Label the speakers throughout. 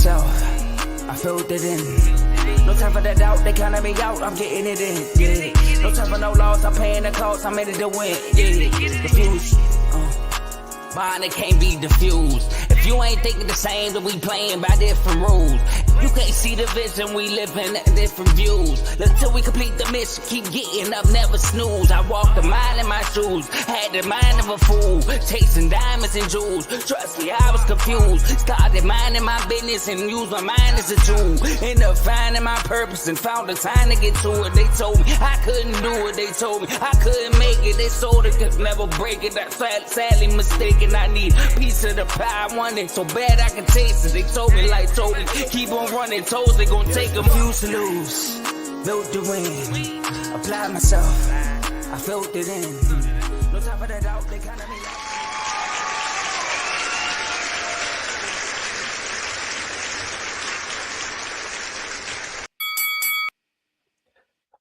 Speaker 1: myself, I filled it in. No time for that doubt, they counted me out, I'm getting it in, yeah. No time for no loss, I'm paying the cost, I'm in it to win, yeah. Diffuse, mine, it can't be diffused. If you ain't thinking the same, then we playing by different rules. You can't see the vision, we living different views. Until we complete the mission, keep getting up, never snooze. I walked a mile in my shoes, had the mind of a fool, chasing diamonds and jewels. Trust me, I was confused. Started minding my business and used my mind as a tool. Ended up finding my purpose and found the time to get to it. They told me I couldn't do it, they told me I couldn't make it. They sold it, could never break it. That's sadly mistaken. I need a piece of the pie, I want it so bad I can taste it. They told me like told me, keep on running, toes they gon' take them. Refuse to lose, built to win. Apply myself, I filled it in. No time for that doubt, they counted me out.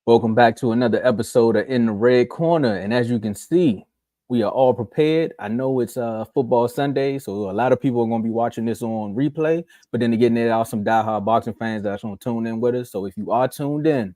Speaker 2: Welcome back to another episode of In the Red Corner. And as you can see, we are all prepared. I know it's football Sunday, so a lot of people are going to be watching this on replay. But then again, there are some diehard boxing fans that's going to tune in with us. So if you are tuned in,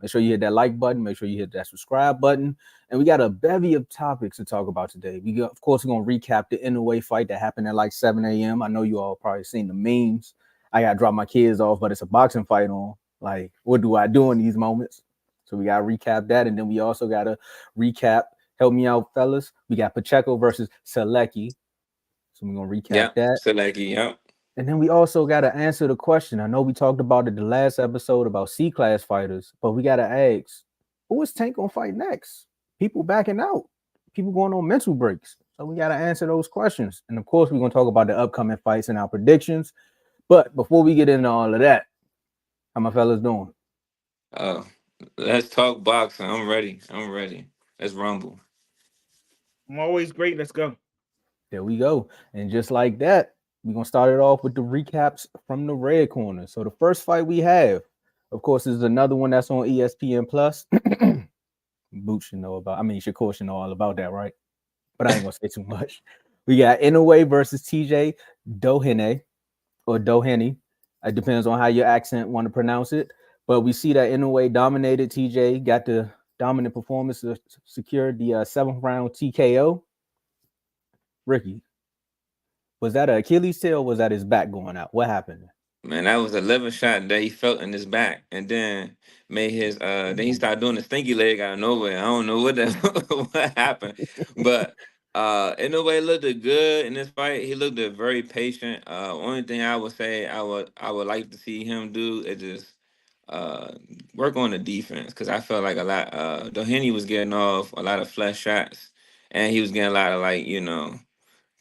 Speaker 2: make sure you hit that like button. Make sure you hit that subscribe button. And we got a bevy of topics to talk about today. Of course, we're going to recap the Inoue fight that happened at like 7 a.m. I know you all probably seen the memes. I got to drop my kids off, but it's a boxing fight on. Like, what do I do in these moments? So we got to recap that. And then we also got to recap. Help me out, fellas. We got Pacheco versus Sulecki. So we're going to recap that.
Speaker 3: Sulecki, yeah.
Speaker 2: And then we also got to answer the question. I know we talked about it the last episode about C-class fighters, but we got to ask, who is Tank going to fight next? People backing out. People going on mental breaks. So we got to answer those questions. And, of course, we're going to talk about the upcoming fights and our predictions. But before we get into all of that, how my fellas doing?
Speaker 3: Let's talk boxing. I'm ready. Let's rumble.
Speaker 4: I'm always great. Let's go.
Speaker 2: There we go. And just like that, we're going to start it off with the recaps from the red corner. So the first fight we have, of course, is another one that's on ESPN Plus. Boots should know about. I mean, Shakur should know all about that, right? But I ain't going to say too much. We got Inoue versus TJ Doheny or Doheny. It depends on how your accent want to pronounce it. But we see that Inoue dominated TJ, got the dominant performance to secure the 7th round TKO. Ricky, was that an Achilles heel or was that his back going out? What happened?
Speaker 3: Man, that was a liver shot that he felt in his back, and then made his then he started doing the stinky leg out of nowhere. I don't know what happened, but Inoue looked good in this fight. He looked very patient. Only thing I would say I would like to see him do is just work on the defense, because I felt like a lot Doheny was getting off a lot of flesh shots, and he was getting a lot of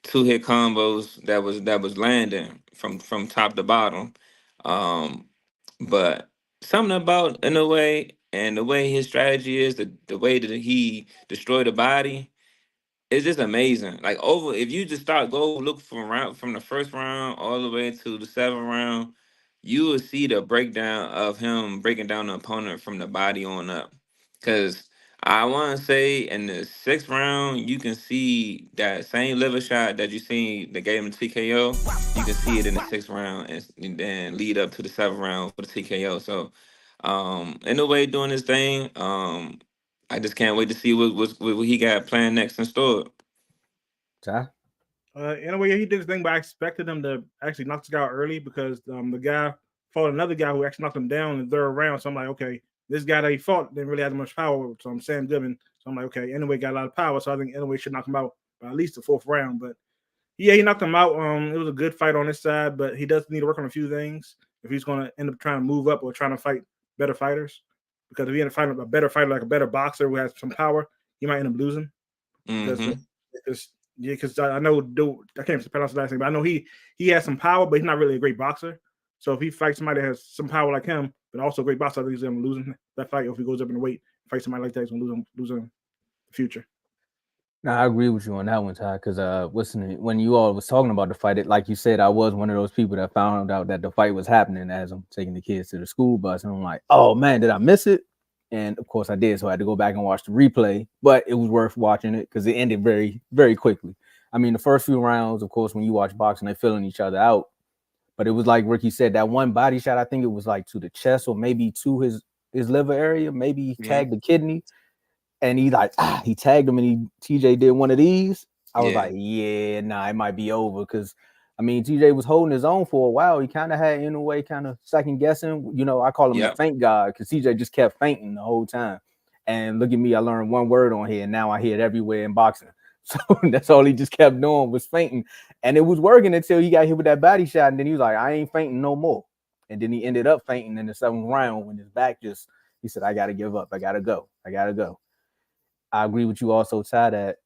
Speaker 3: 2-hit combos that was landing from top to bottom. But something about Inoue and the way his strategy is, the way that he destroyed the body, it's just amazing. Like, if you just go look from the first round all the way to the 7th round, you will see the breakdown of him breaking down the opponent from the body on up. Because I want to say in the 6th round, you can see that same liver shot that you seen that gave him the TKO. You can see it in the 6th round and then lead up to the 7th round for the TKO. So, Inoue doing his thing. I just can't wait to see what he got planned next in store.
Speaker 4: Anyway, he did his thing, but I expected him to actually knock this guy out early, because the guy fought another guy who actually knocked him down in the 3rd round. So I'm like, okay, this guy that he fought didn't really have that much power. So I'm Sam Goodman. So I'm like, okay, Inoue got a lot of power. So I think Inoue should knock him out by at least the 4th round. But yeah, he knocked him out. It was a good fight on his side, but he does need to work on a few things if he's going to end up trying to move up or trying to fight better fighters. Because if he end up fighting a better fighter, like a better boxer who has some power, he might end up losing. Because I know, I can't pronounce the last name, but I know he has some power, but he's not really a great boxer. So if he fights somebody that has some power like him, but also a great boxer, I think he's going to lose that fight. Or if he goes up in the weight, fight somebody like that, he's going to lose in the future.
Speaker 2: Now, I agree with you on that one, Ty, because when you all was talking about the fight, like you said, I was one of those people that found out that the fight was happening as I'm taking the kids to the school bus, and I'm like, oh, man, did I miss it? And, of course, I did, so I had to go back and watch the replay, but it was worth watching it because it ended very, very quickly. I mean, the first few rounds, of course, when you watch boxing, they're filling each other out, But it was like Ricky said, that one body shot, I think it was like to the chest or maybe to his liver area. Maybe he tagged the kidney, and he tagged him, and TJ did one of these. I was like, yeah, nah, it might be over, because I mean, TJ was holding his own for a while. He kind of had Inoue kind of second guessing. You know, I call him the feint god, because TJ just kept feinting the whole time. And look at me, I learned one word on here, and now I hear it everywhere in boxing. So that's all he just kept doing was feinting. And it was working until he got hit with that body shot. And then he was like, I ain't feinting no more. And then he ended up feinting in the 7th round when his back he said, I got to give up. I got to go. I agree with you also, Ty, that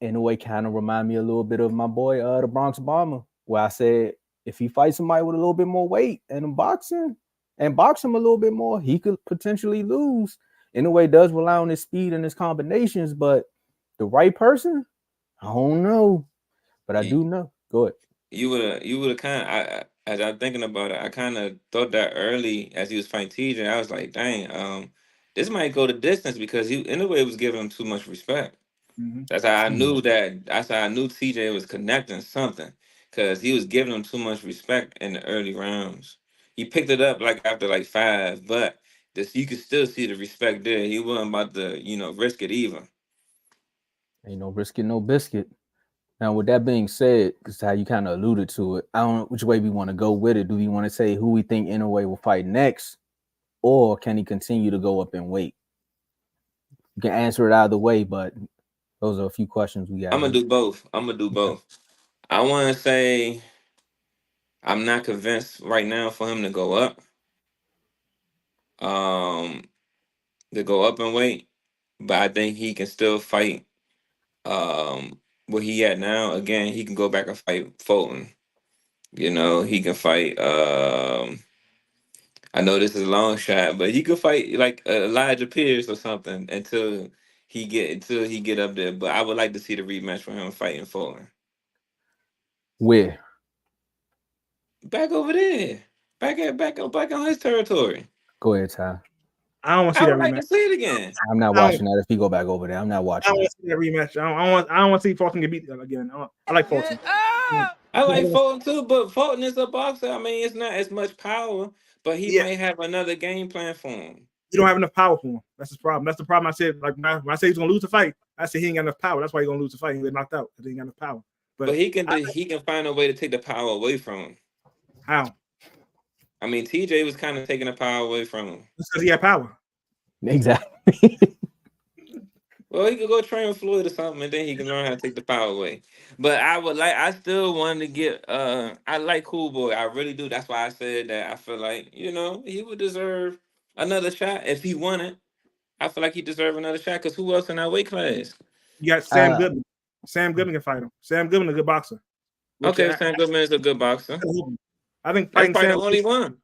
Speaker 2: Inoue kind of remind me a little bit of my boy, the Bronx Bomber, where I said, if he fights somebody with a little bit more weight and box him a little bit more, he could potentially lose. Inoue does rely on his speed and his combinations, but the right person, I don't know, but I do know. Go ahead.
Speaker 3: You would have kind of, as I'm thinking about it, I kind of thought that early as he was fighting TJ. I was like, dang, this might go the distance, because Inoue was giving him too much respect. That's how I knew TJ was connecting something, because he was giving him too much respect in the early rounds. He picked it up like after like 5, but you could still see the respect there. He wasn't about to, risk it either.
Speaker 2: Ain't no risking, no biscuit. Now, with that being said, because how you kind of alluded to it, I don't know which way we want to go with it. Do we want to say who we think Inoue will fight next, or can he continue to go up in weight? You can answer it either way, but those are a few questions we got.
Speaker 3: I'm gonna do both. I want to say I'm not convinced right now for him to go up. To go up in weight, but I think he can still fight. Where he at now? Again, he can go back and fight Fulton. He can fight. I know this is a long shot, but he could fight like Elijah Pierce or something until he get up there. But I would like to see the rematch for him fighting Fulton.
Speaker 2: Where?
Speaker 3: Back over there. Back on his territory.
Speaker 2: Go ahead, Ty.
Speaker 4: I don't want to see that rematch.
Speaker 3: Like to see it again.
Speaker 2: I'm not watching that. If he go back over there, I'm not watching.
Speaker 4: I don't want to see that rematch. I don't want to see Fulton get beat again. I like Fulton.
Speaker 3: I like Fulton too, but Fulton is a boxer. I mean, it's not as much power, but he may have another game plan for him.
Speaker 4: You don't have enough power for him. That's his problem. That's the problem. I said, like, when I say he's gonna lose the fight, I said he ain't got enough power. That's why he's gonna lose the fight. He get knocked out because he ain't got enough power. But
Speaker 3: he can find a way to take the power away from him.
Speaker 4: How?
Speaker 3: I mean, TJ was kind of taking the power away from him.
Speaker 4: Because he had power.
Speaker 2: Exactly.
Speaker 3: Well, he could go train with Floyd or something, and then he can learn how to take the power away. But I still wanted to get, I like Cool Boy. I really do. That's why I said that I feel like, he would deserve another shot if he won it. I feel like he deserved another shot, because who else in that weight class?
Speaker 4: You got Sam Goodman. Sam Goodman can fight him. Sam Goodman is a good boxer.
Speaker 3: Okay, Sam Goodman is a good boxer.
Speaker 4: I think
Speaker 3: that's probably the only one.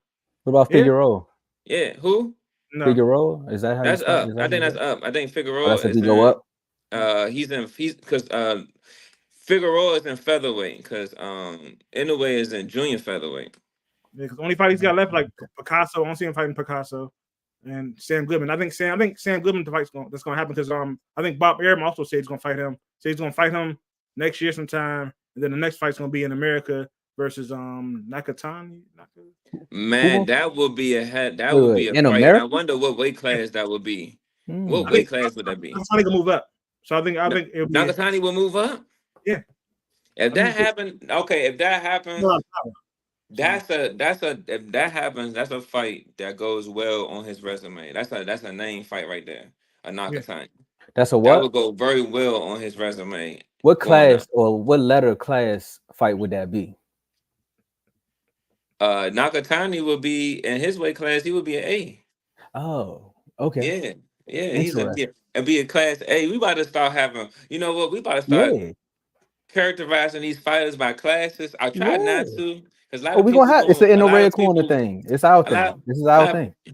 Speaker 2: What about Figueroa?
Speaker 3: Yeah, who?
Speaker 2: No. Figueroa? Is that how
Speaker 3: that's up? I think that's up. I think Figueroa.
Speaker 2: That's if he go up.
Speaker 3: He's because Figueroa is in featherweight, because Inoue is in junior featherweight.
Speaker 4: Yeah, because only fight he's got left, like Picasso. I don't see him fighting Picasso and Sam Goodman. I think Sam Goodman the fight's that's gonna happen, because I think Bob Arum also said he's gonna fight him. So he's gonna fight him next year sometime, and then the next fight's gonna be in America versus Nakatani.
Speaker 3: Man, that would be a fight. America? I wonder what weight class that would be. What weight class would that be?
Speaker 4: Nakatani can move up. So I think
Speaker 3: Nakatani will move up.
Speaker 4: Yeah.
Speaker 3: If that happens, if that happens, if that happens, that's a fight that goes well on his resume. That's a name fight right there. A Nakatani.
Speaker 2: That's a what?
Speaker 3: That would go very well on his resume.
Speaker 2: What class or what letter class fight would that be?
Speaker 3: Nakatani would be in his weight class. He would be an A.
Speaker 2: Oh, okay.
Speaker 3: Yeah. It'd be a class A. We about to start having. You know what? We about to start characterizing these fighters by classes. I tried not to, because a lot of people
Speaker 2: gonna have it's in the red corner thing. It's our thing. This is our thing.
Speaker 3: A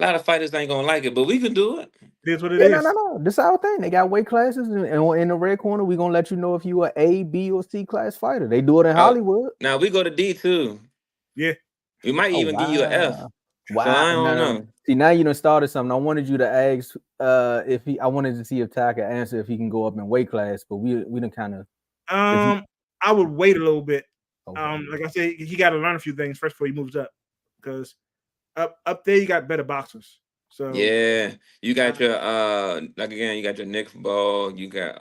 Speaker 3: lot of fighters ain't gonna like it, but we can do it.
Speaker 4: It is what it is.
Speaker 2: No. This is our thing. They got weight classes, and in the red corner, we're gonna let you know if you are A, B, or C class fighter. They do it in Hollywood.
Speaker 3: Now we go to D too.
Speaker 4: Yeah.
Speaker 3: We might even give you an F.
Speaker 2: Wow.
Speaker 3: So I don't know.
Speaker 2: See, now you done started something. I wanted you to ask I wanted to see if Ty could answer if he can go up in weight class, but we done kind of
Speaker 4: I would wait a little bit.
Speaker 2: Okay.
Speaker 4: Like I said, he got to learn a few things first before he moves up, because up there you got better boxers. So
Speaker 3: Yeah, you got your like again, you got your Nick Ball, you got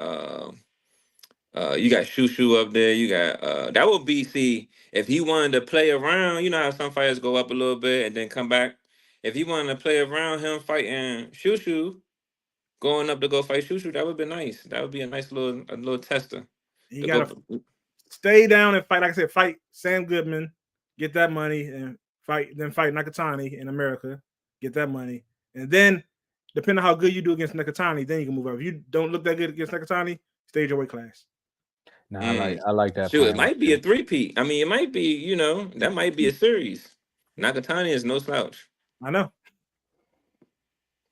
Speaker 3: Shushu up there, you got that would be, see, if he wanted to play around, you know how some fighters go up a little bit and then come back. If he wanted to play around him fighting Shushu, going up to go fight Shushu, that would be nice. That would be a nice little tester
Speaker 4: he
Speaker 3: to
Speaker 4: got
Speaker 3: go.
Speaker 4: to stay down and fight. Like I said, fight Sam Goodman, get that money, and fight Nakatani in America, get that money, and then depending on how good you do against Nakatani, then you can move up. If you don't look that good against Nakatani, stay your weight class.
Speaker 2: No, I like that.
Speaker 3: Shoot, it
Speaker 2: plan.
Speaker 3: might be a three-peat. I mean, it might be, that might be a series. Nakatani is no slouch.
Speaker 4: I know.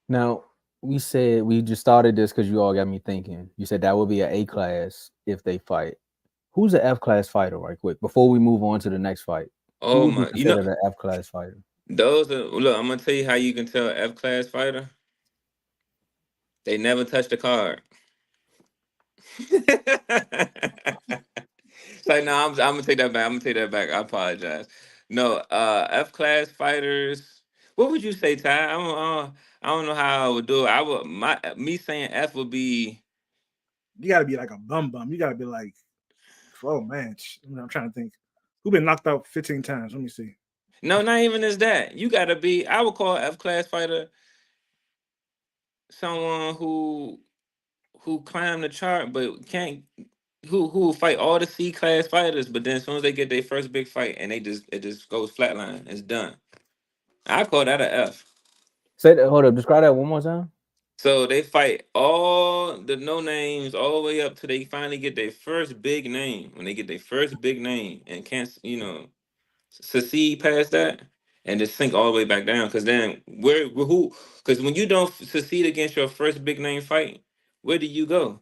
Speaker 2: Now, we said we just started this because you all got me thinking. You said that would be an A class if they fight. Who's an F class fighter, right quick, before we move on to the next fight? Who
Speaker 3: Oh
Speaker 2: would be
Speaker 3: my,
Speaker 2: considered an F class fighter?
Speaker 3: those are, look, I'm gonna tell you how you can tell an F-class fighter. They never touch the card. It's like, no, I'm gonna take that back. I'm gonna take that back. I apologize. No, F-class fighters. What would you say, Ty? I don't know how I would do it. Me saying F would be.
Speaker 4: You got to be like a bum. You got to be like, oh man, I'm trying to think. Who been knocked out 15 times? Let me see.
Speaker 3: No, not even as that. You gotta be. I would call F-class fighter someone who climbed the chart but can't. Who will fight all the C-class fighters, but then as soon as they get their first big fight and it just goes flatline, it's done. I call that a F.
Speaker 2: Say that. Hold up. Describe that one more time.
Speaker 3: So they fight all the no names all the way up till they finally get their first big name. When they get their first big name and can't, succeed past that and just sink all the way back down. Because then who? Because when you don't succeed against your first big name fight, where do you go?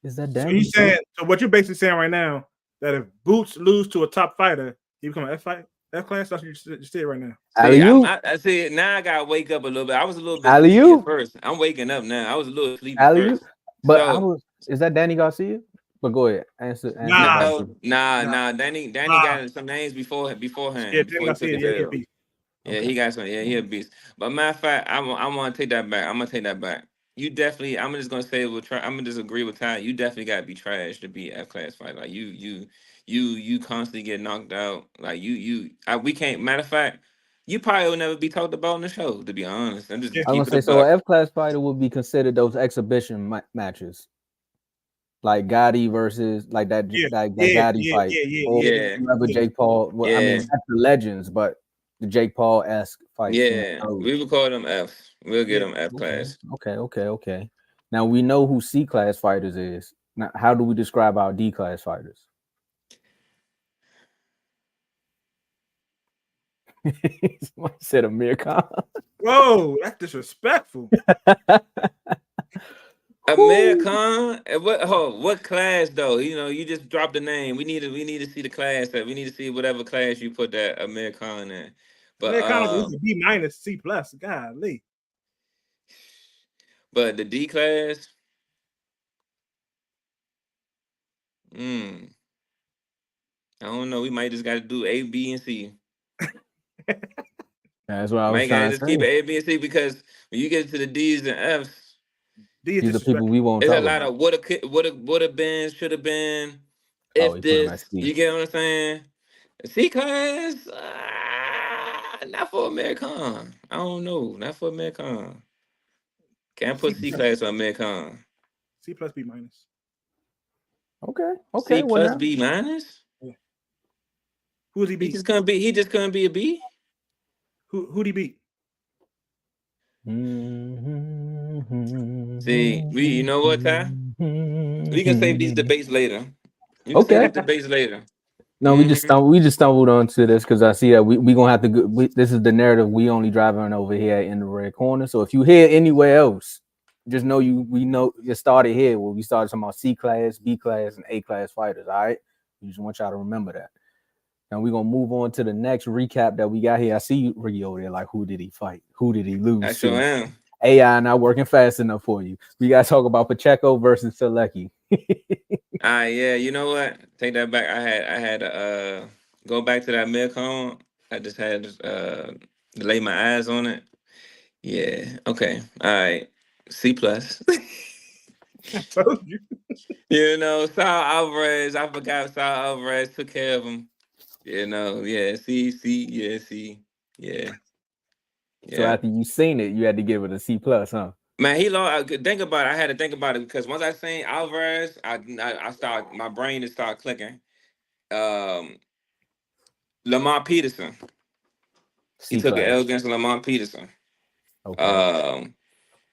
Speaker 2: Is that
Speaker 4: So
Speaker 2: Danny?
Speaker 4: you saying? So what you're basically saying right now, that if Boots lose to a top fighter, he become an F class. That's what you said right now.
Speaker 3: I see. Now I gotta wake up a little bit. I was a little bit sleepy at first. I'm waking up now. I was a little sleepy first.
Speaker 2: But is that Danny Garcia? But go ahead. Answer
Speaker 3: Nah. Danny got some names beforehand.
Speaker 4: Yeah,
Speaker 3: Before he took his L. Yeah,
Speaker 4: okay.
Speaker 3: he got some. Yeah, he a beast. But matter of fact, I want to take that back. I'm gonna take that back. You definitely. I'm just gonna say I'm gonna disagree with Ty. You definitely gotta be trash to be F-class fighter. Like you constantly get knocked out. Like we can't. Matter of fact, you probably will never be talked about on the show. To be honest, I'm just
Speaker 2: I was gonna say, so an F-class fighter would be considered those exhibition matches, like Gotti versus like that Gotti fight, or whoever Jake Paul. Well, I mean, that's the legends, but the Jake Paul-esque fight.
Speaker 3: Yeah, we would call them Fs. We'll get them F-class.
Speaker 2: Okay. Now we know who C-class fighters is. Now, how do we describe our D-class fighters? Someone said Amir Khan.
Speaker 4: Whoa, that's disrespectful.
Speaker 3: Amir Khan, what class though? You just dropped the name. We need to see the class. We need to see whatever class you put that Amir Khan in. But
Speaker 4: Amir Khan is a B- C+. Golly.
Speaker 3: But the D class, I don't know. We might just got to do A, B, and C.
Speaker 2: That's what I was trying to say.
Speaker 3: Keep it A, B, and C, because when you get to the D's and F's,
Speaker 2: these are people we won't.
Speaker 3: There's a lot of would have been, should have been. If this, you get what I'm saying? C class, not for American. I don't know, not for American. Can't put C class on American.
Speaker 4: C plus B minus.
Speaker 2: Okay.
Speaker 3: C plus B minus.
Speaker 4: Yeah. Who's he beat?
Speaker 3: He just couldn't be a B.
Speaker 4: Who'd he beat?
Speaker 3: See, you know what, Ty? We can save these debates later. You can save these debates later.
Speaker 2: No, we just stumbled onto this because I see that we gonna have to. This is the narrative we only driving over here in the red corner. So if you hear anywhere else, just know we know it started here. Where we started talking about C class, B class, and A class fighters. All right, we just want y'all to remember that. And we're gonna move on to the next recap that we got here. I see you, Ricky, over there. Like, who did he fight? Who did he lose?
Speaker 3: I sure am.
Speaker 2: AI not working fast enough for you. We gotta talk about Pacheco versus Sulecki.
Speaker 3: Yeah, you know what? Take that back. I had to go back to that mid cone. I just had to lay my eyes on it. Yeah. Okay. All right. C plus.
Speaker 4: I told you.
Speaker 3: You know, Sal Alvarez. I forgot Sal Alvarez took care of him. You know. Yeah. Yeah. C. Yeah.
Speaker 2: So
Speaker 3: Yeah.
Speaker 2: after you seen it, you had to give it a C plus, huh?
Speaker 3: Man, he lost. I could think about it. I had to think about it because once I seen Alvarez, I start my brain to start clicking. Um, Lamar Peterson. He
Speaker 2: C
Speaker 3: took an L
Speaker 2: plus.
Speaker 3: against Lamar Peterson.
Speaker 2: Okay.
Speaker 3: Um,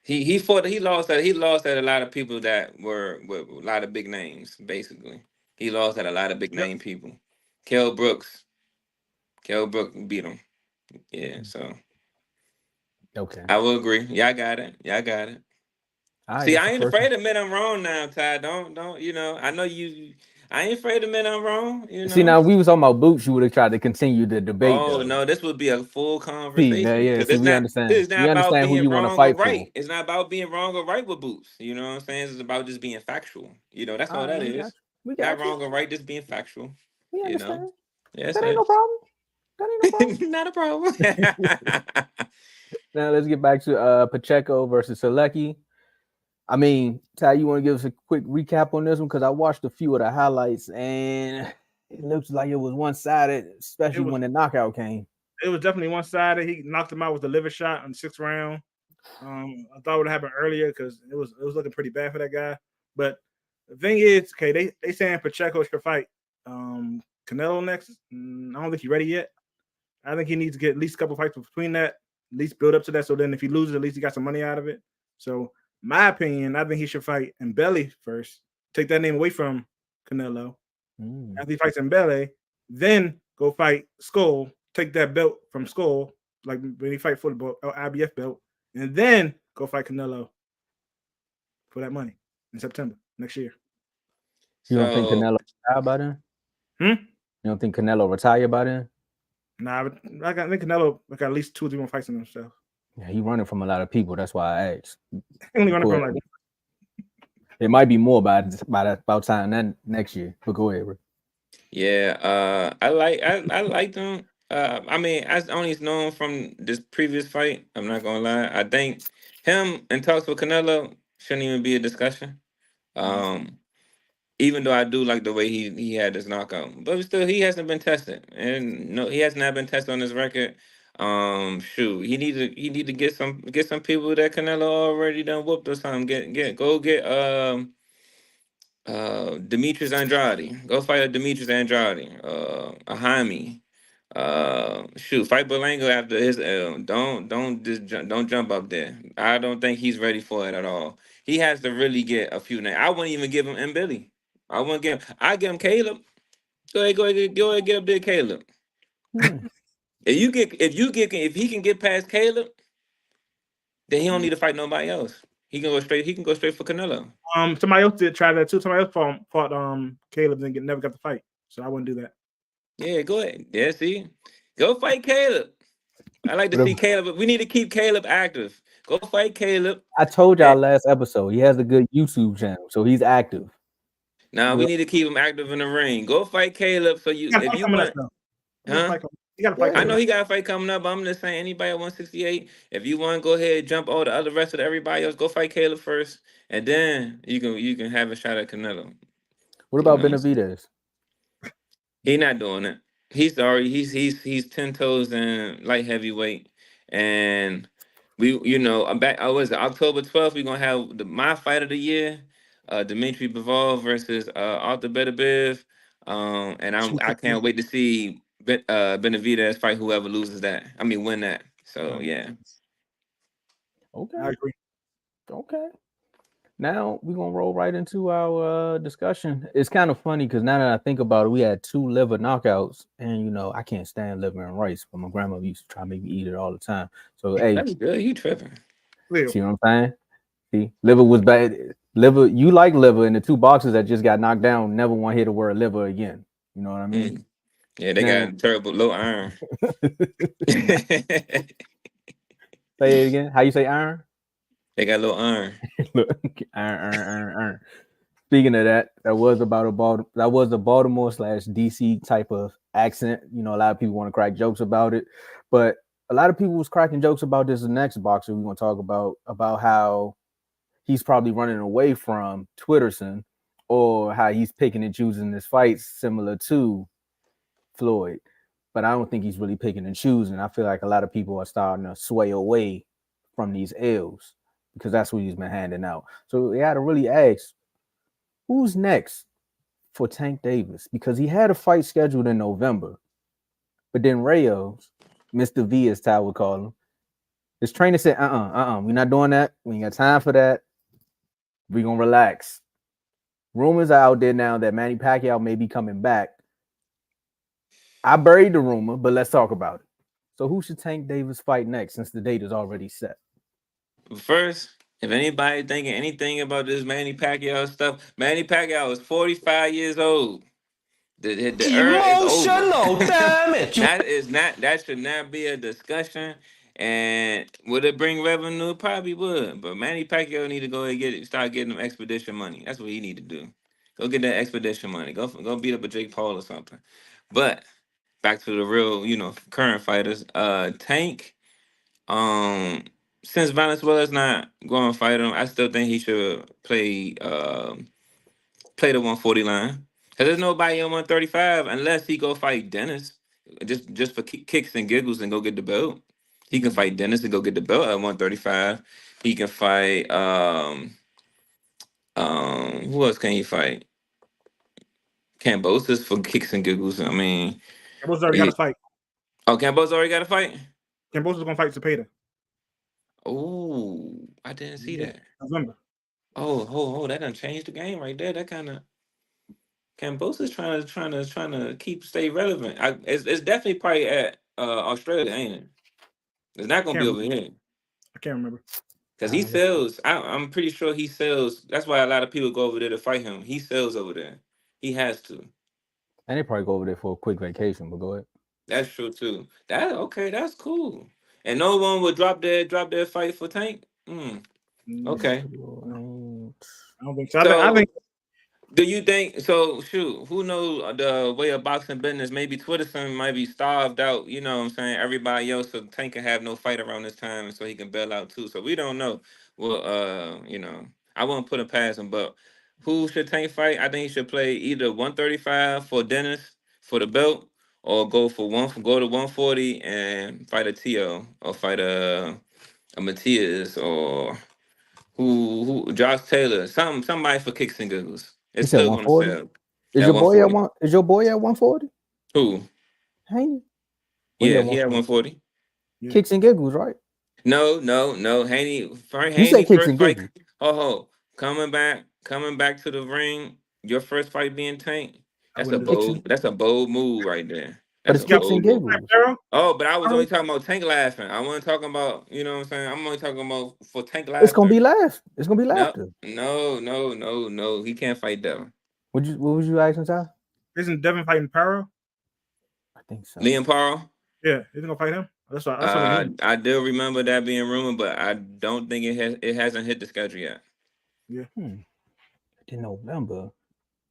Speaker 3: he fought. He lost at a lot of people that were with a lot of big names. Basically, he lost at a lot of big
Speaker 4: Yep.
Speaker 3: name people. Kell Brooks. Kell Brooks beat him. Yeah, so
Speaker 2: Okay.
Speaker 3: I will agree. Yeah, I got it. Yeah, I got it.
Speaker 2: All right,
Speaker 3: See,
Speaker 2: that's
Speaker 3: I
Speaker 2: the
Speaker 3: ain't
Speaker 2: first one.
Speaker 3: afraid to admit I'm wrong now, Ty. Don't. You know, I know you. I ain't afraid to admit I'm wrong. You
Speaker 2: See,
Speaker 3: know.
Speaker 2: now we was talking about boots, you would have tried to continue the debate
Speaker 3: Oh
Speaker 2: though.
Speaker 3: no, this would be a full
Speaker 2: See, now,
Speaker 3: conversation
Speaker 2: yeah,
Speaker 3: because
Speaker 2: see,
Speaker 3: it's
Speaker 2: we
Speaker 3: not.
Speaker 2: understand.
Speaker 3: It's not
Speaker 2: We
Speaker 3: about
Speaker 2: understand who
Speaker 3: being
Speaker 2: you want to
Speaker 3: wrong or
Speaker 2: fight for.
Speaker 3: right. It's not about being wrong or right with Boots. You know what I'm saying? It's about just being factual. You know, that's
Speaker 2: All
Speaker 3: all
Speaker 2: right,
Speaker 3: that
Speaker 2: we got
Speaker 3: is.
Speaker 2: you. We
Speaker 3: Not
Speaker 2: got you.
Speaker 3: wrong or right, just being factual.
Speaker 2: We
Speaker 3: You know.
Speaker 2: understand.
Speaker 3: Yeah, that's
Speaker 2: That ain't no problem. That ain't no problem.
Speaker 3: it. Not a problem.
Speaker 2: Now let's get back to Pacheco versus Sulecki. I mean, Ty, you want to give us a quick recap on this one? Because I watched a few of the highlights and it looks like it was one-sided,
Speaker 4: It
Speaker 2: especially
Speaker 4: was
Speaker 2: when the knockout came.
Speaker 4: it was definitely one sided. He knocked him out with a liver shot in the 6th round. I thought it would have happened earlier because it was looking pretty bad for that guy. But the thing is, okay, they saying Pacheco should fight Canelo next. I don't think he's ready yet. I think he needs to get at least a couple fights between that, at least build up to that. So then if he loses, at least he got some money out of it. So my opinion, I think he should fight Mbele first. Take that name away from Canelo. After he fights Mbele, then go fight Skull. Take that belt from Skull, like when he fight for the IBF belt, and then go fight Canelo for that money in September next year.
Speaker 2: You don't think
Speaker 3: So
Speaker 2: Canelo retire by then?
Speaker 4: Hmm?
Speaker 2: You don't think Canelo retire by then?
Speaker 4: Nah, but I think Canelo got at least 2 or 3 more fights in himself.
Speaker 2: Yeah, he running from a lot of people. That's why I asked.
Speaker 4: He only running
Speaker 2: Go
Speaker 4: from
Speaker 2: ahead.
Speaker 4: like
Speaker 2: It might be more by about time then next year. But go ahead, bro.
Speaker 3: yeah, I like them. I mean, I only know him from this previous fight. I'm not gonna lie. I think him and talks with Canelo shouldn't even be a discussion. Um, even though I do like the way he had this knockout, but still he hasn't been tested, and no, he has not been tested on his record. Shoot, he need to get some people that Canelo already done whooped or something. Get Demetrius Andrade. Go fight a Demetrius Andrade. A Jaime. Shoot, fight Berlanga after his L. Don't jump up there. I don't think he's ready for it at all. He has to really get a few names. I wouldn't even give him M. Billy. I wouldn't give him. I give him Caleb. Go ahead, get up there, Caleb.
Speaker 2: Hmm.
Speaker 3: If he can get past Caleb, then he don't need to fight nobody else. He can go straight. He can go straight for Canelo.
Speaker 4: somebody else did try that too. Somebody else fought Caleb and never got the fight. So I wouldn't do that.
Speaker 3: Yeah, go ahead. Yeah, see, go fight Caleb. I like to
Speaker 2: What
Speaker 3: see
Speaker 2: if-
Speaker 3: Caleb. We need to keep Caleb active. Go fight Caleb.
Speaker 2: I told y'all
Speaker 3: And
Speaker 2: last episode he has a good YouTube channel, so he's active.
Speaker 3: now we
Speaker 2: Well,
Speaker 3: need to keep him active in the ring. Go fight Caleb. So
Speaker 4: He got a
Speaker 3: if
Speaker 4: fight
Speaker 3: you
Speaker 4: coming up
Speaker 3: want,
Speaker 4: though.
Speaker 3: huh?
Speaker 4: He got a fight
Speaker 3: I
Speaker 4: coming
Speaker 3: know
Speaker 4: up.
Speaker 3: he got a fight coming up. But I'm just saying, anybody at 168, if you want to go ahead and jump all the other rest of everybody else, go fight Caleb first, and then you can have a shot at Canelo.
Speaker 2: what
Speaker 3: You
Speaker 2: about
Speaker 3: know,
Speaker 2: Benavidez?
Speaker 3: he's not doing it. He's already he's 10 toes in light heavyweight, and I'm back. I was October 12th. We're gonna have my fight of the year, Dimitri Bivol versus Arthur Beterbiev. And I can't wait to see Benavidez fight whoever loses that. I mean, win that. So yeah.
Speaker 4: I
Speaker 2: Okay,
Speaker 4: agree.
Speaker 2: okay. Now we're gonna roll right into our discussion. It's kind of funny because now that I think about it, we had 2 liver knockouts, and I can't stand liver and rice, but my grandma used to try to make me eat it all the time. So hey,
Speaker 3: That's good. You tripping?
Speaker 4: Real.
Speaker 2: see what I'm saying? See, liver was bad. Liver, you like liver, and the 2 boxers that just got knocked down never want to hear the word liver again. You know what I mean?
Speaker 3: Mm. Yeah, they
Speaker 2: Now,
Speaker 3: got terrible low iron.
Speaker 2: say it again. How you say iron?
Speaker 3: They got low iron.
Speaker 2: Look, iron. Speaking of that, that was a Baltimore / DC type of accent. You know, a lot of people want to crack jokes about it, but a lot of people was cracking jokes about this next boxer we're gonna talk about how he's probably running away from Twitterson, or how he's picking and choosing his fights similar to Floyd. But I don't think he's really picking and choosing. I feel like a lot of people are starting to sway away from these L's because that's what he's been handing out. So they had to really ask, who's next for Tank Davis? Because he had a fight scheduled in November, but then Rayos, Mr. V as Ty would call him, his trainer said, we're not doing that. We ain't got time for that. We're gonna relax. Rumors are out there now that Manny Pacquiao may be coming back. I buried the rumor, but let's talk about it. So who should Tank Davis fight next since the date is already set?
Speaker 3: First, if anybody thinking anything about this Manny Pacquiao stuff, Manny Pacquiao is 45 years old. The era is over.
Speaker 5: Damn it!
Speaker 3: That should not be a discussion. And would it bring revenue? It probably would. But Manny Pacquiao need to go and start getting them expedition money. That's what he need to do. Go get that expedition money. Go beat up a Jake Paul or something. But back to the real, current fighters. Tank. Since Valenzuela's not going to fight him, I still think he should play the 140 line. Because there's nobody on 135 unless he go fight Dennis. Just for kicks and giggles and go get the belt. He can fight Dennis and go get the belt at 135. He can fight who else can he fight? Kambosos for kicks and giggles. I mean,
Speaker 4: Kambosos already got a fight.
Speaker 3: Oh, Kambosos already got a fight?
Speaker 4: Kambosos gonna fight Zepeda.
Speaker 3: Oh, I didn't see that.
Speaker 4: November.
Speaker 3: Oh, that done changed the game right there. That kind of Kambosos trying to stay relevant. It's definitely probably at Australia, ain't it? It's not gonna be over here.
Speaker 4: I can't remember.
Speaker 3: Because he sells. I'm pretty sure he sells. That's why a lot of people go over there to fight him. He sells over there. He has to.
Speaker 2: And they probably go over there for a quick vacation, but go ahead.
Speaker 3: That's true too. That's cool. And no one would drop their fight for Tank. Okay.
Speaker 4: I don't think so. I think.
Speaker 3: Do you think so? Shoot, who knows the way of boxing business? Maybe Twitterson might be starved out. You know what I'm saying? Everybody else, so Tank can have no fight around this time, and so he can bail out too. So we don't know. Well, I won't put him past him, but who should Tank fight? I think he should play either 135 for Dennis for the belt, or go to 140 and fight a Tio, or fight a Matias, or who Josh Taylor, somebody for kicks and giggles. It's still going to sell.
Speaker 2: Is your boy at 140?
Speaker 3: Who?
Speaker 2: Haney.
Speaker 3: Yeah, he at 140.
Speaker 2: Kicks and giggles, right?
Speaker 3: No. Haney.
Speaker 2: You say kicks and giggles.
Speaker 3: Coming back to the ring. Your first fight being Tank. That's a bold move right there.
Speaker 2: But it's kicks and giggles.
Speaker 3: Oh, but I was only talking about Tank laughing. I wasn't talking about, you know what I'm saying? I'm only talking about for Tank laughing.
Speaker 2: It's gonna be laughter.
Speaker 3: No. He can't fight Devin.
Speaker 2: What was you asking, Ty?
Speaker 4: Isn't Devin fighting Paro?
Speaker 2: I think so.
Speaker 3: Liam Paro?
Speaker 4: Yeah, isn't gonna fight him. That's what
Speaker 3: I do remember that being rumored, but I don't think it hasn't hit the schedule yet.
Speaker 4: Yeah.
Speaker 2: In November,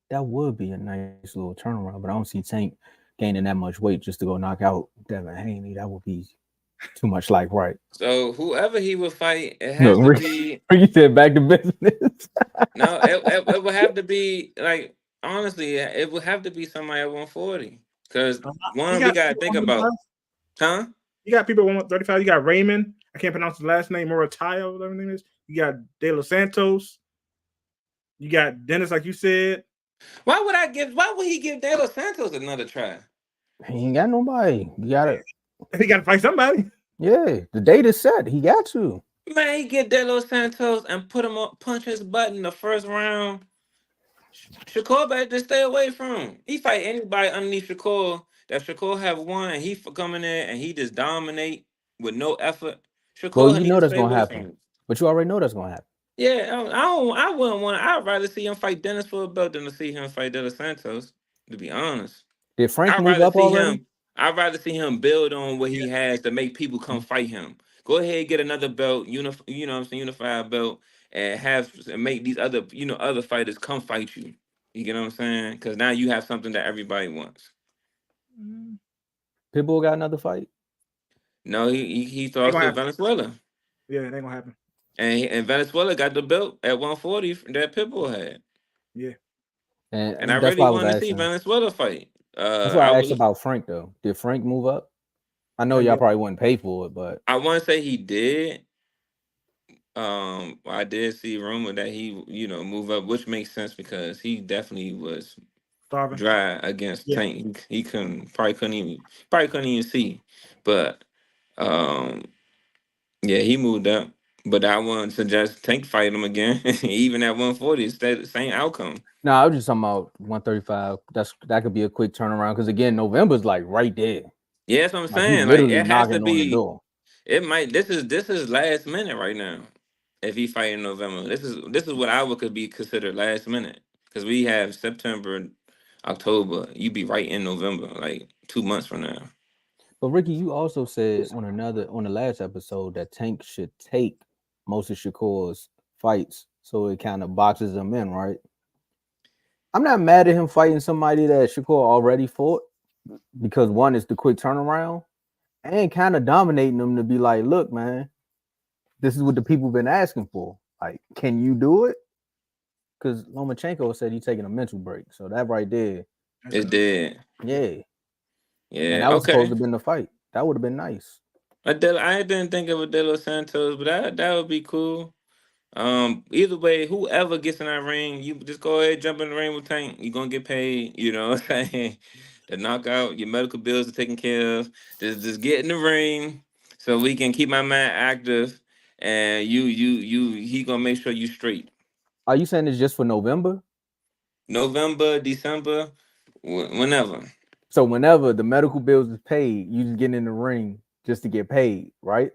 Speaker 2: that would be a nice little turnaround, but I don't see Tank gaining that much weight just to go knock out Devin Haney. That would be too much like right.
Speaker 3: So whoever he would fight, it has to be.
Speaker 2: You said back to business.
Speaker 3: No, it would have to be like, honestly, it would have to be somebody at 140. Because we gotta think about, huh?
Speaker 4: You got people at 135. You got Raymond. I can't pronounce his last name. Morataya, whatever his name is. You got De Los Santos. You got Dennis, like you said.
Speaker 3: Why would he give De Los Santos another try?
Speaker 2: He ain't got nobody. He got
Speaker 4: to fight somebody.
Speaker 2: Yeah, the date is set. He got to.
Speaker 3: Man, he get De Los Santos and put him up, punch his butt in the first round. Shakur better to stay away from him. He fight anybody underneath Shakur that Shakur have won, and he coming in and he just dominate with no effort.
Speaker 2: Shakur, you know that's gonna happen. But you already know that's gonna happen.
Speaker 3: Yeah, I wouldn't want. I'd rather see him fight Dennis for a belt than to see him fight De Los Santos. To be honest,
Speaker 2: did Frank move up already?
Speaker 3: I'd rather see him build on what he has to make people come fight him. Go ahead, get another belt, unified belt, and make these other other fighters come fight you. You get what I'm saying? Because now you have something that everybody wants.
Speaker 2: Pitbull got another fight.
Speaker 3: No, he lost to Venezuela.
Speaker 4: Yeah, it ain't gonna happen.
Speaker 3: And Venezuela got the belt at 140 that Pitbull had.
Speaker 4: Yeah.
Speaker 3: And I
Speaker 2: that's
Speaker 3: really
Speaker 2: why I was
Speaker 3: want to see
Speaker 2: asking.
Speaker 3: Venezuela fight.
Speaker 2: That's why I asked about Frank though. Did Frank move up? I know y'all probably wouldn't pay for it, but
Speaker 3: I want to say he did. I did see rumor that he, move up, which makes sense because he definitely was
Speaker 4: starving
Speaker 3: dry against Tank. He probably couldn't even see. But yeah, he moved up. But I wouldn't suggest Tank fight him again. Even at 140, it's the same outcome.
Speaker 2: No, I was just talking about 135. That could be a quick turnaround because again, November's like right there.
Speaker 3: Yeah, that's what I'm
Speaker 2: like
Speaker 3: saying.
Speaker 2: Like
Speaker 3: it has to be.
Speaker 2: On the door.
Speaker 3: It might. This is last minute right now. If he fight in November, this is what I would could be considered last minute because we have September, October. You be right in November, like 2 months from now.
Speaker 2: But Ricky, you also said on the last episode that Tank should take most of Shakur's fights so it kind of boxes them in, right? I'm not mad at him fighting somebody that Shakur already fought because one is the quick turnaround and kind of dominating them to be like, look, man, this is what the people been asking for. Like, can you do it? Because Lomachenko said he's taking a mental break. So that right there.
Speaker 3: It did.
Speaker 2: Yeah.
Speaker 3: Yeah.
Speaker 2: And that was supposed to have been the fight. That would have been nice.
Speaker 3: I didn't think of a De Los Santos, but that would be cool. Either way, whoever gets in that ring, you just go ahead, jump in the ring with Tank. You're gonna get paid, you know what I'm saying? The knockout, your medical bills are taken care of. Just get in the ring so we can keep my man active and he gonna make sure you straight.
Speaker 2: Are you saying it's just for November?
Speaker 3: November, December, whenever.
Speaker 2: So whenever the medical bills is paid, you just get in the ring just to get paid, right?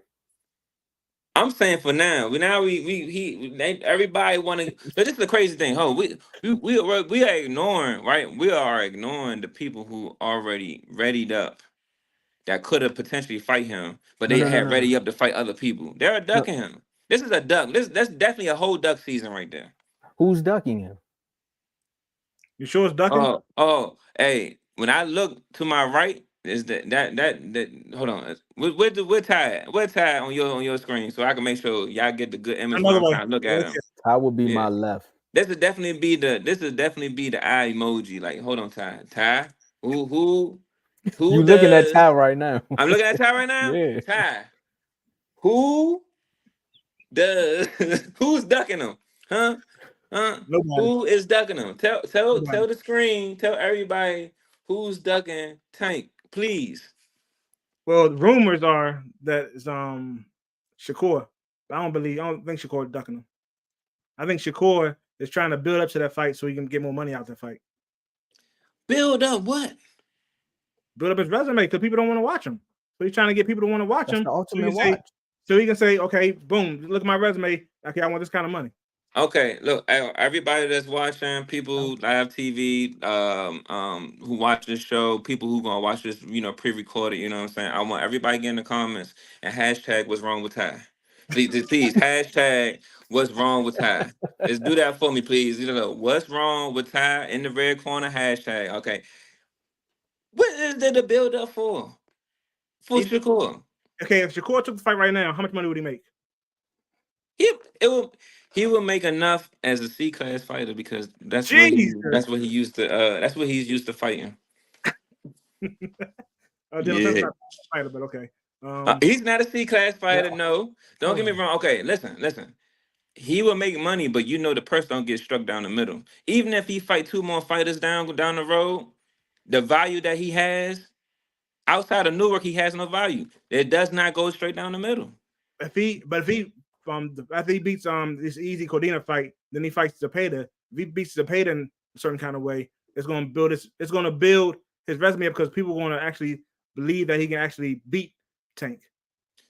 Speaker 3: I'm saying for now. Everybody want to. This is the crazy thing. We are ignoring, right? We are ignoring the people who already readied up that could have potentially fight him, but they had ready up to fight other people. They're ducking him. This is a duck. That's definitely a whole duck season right there.
Speaker 2: Who's ducking him?
Speaker 4: You sure it's ducking?
Speaker 3: Hey. When I look to my right, is that hold on. We're tied on your screen so I can make sure y'all get the good image when I'm trying to look at him.
Speaker 2: Ty will be my left.
Speaker 3: This would definitely be the eye emoji. Like, hold on, Ty. Who
Speaker 2: you looking at Ty right now?
Speaker 3: I'm looking at Ty right now?
Speaker 2: Yeah.
Speaker 3: Ty. Who's ducking him? Huh?
Speaker 4: Nobody.
Speaker 3: Who is ducking him? Tell the screen, tell everybody who's ducking Tank, please.
Speaker 4: Well, rumors are that it's Shakur. I don't think Shakur is ducking him. I think Shakur is trying to build up to that fight so he can get more money out that fight.
Speaker 3: Build up what?
Speaker 4: Build up his resume because people don't want to watch him. So he's trying to get people to want to watch him.
Speaker 2: The ultimate watch.
Speaker 4: So he can say, okay, boom, look at my resume. Okay, I want this kind of money.
Speaker 3: Okay, look, everybody that's watching, people live TV, who watch this show, people who gonna watch this, pre-recorded, you know what I'm saying? I want everybody get in the comments and hashtag what's wrong with Ty. Please, hashtag what's wrong with Ty. Just do that for me, please. What's wrong with Ty in the red corner, hashtag. Okay. What is there to build up for? For Shakur.
Speaker 4: Okay, if Shakur took the fight right now, how much money would he make?
Speaker 3: He will make enough as a C-class fighter because that's what he's used to fighting.
Speaker 4: Fighter, but okay.
Speaker 3: He's not a C-class fighter. No, don't get me wrong. Okay, listen. He will make money, but the purse don't get struck down the middle. Even if he fight 2 more fighters down the road, the value that he has outside of Newark, he has no value. It does not go straight down the middle.
Speaker 4: If he after he beats this easy Cordina fight, then he fights Zepeda. If he beats Zepeda in a certain kind of way, it's going to build his resume up because people are going to actually believe that he can actually beat Tank.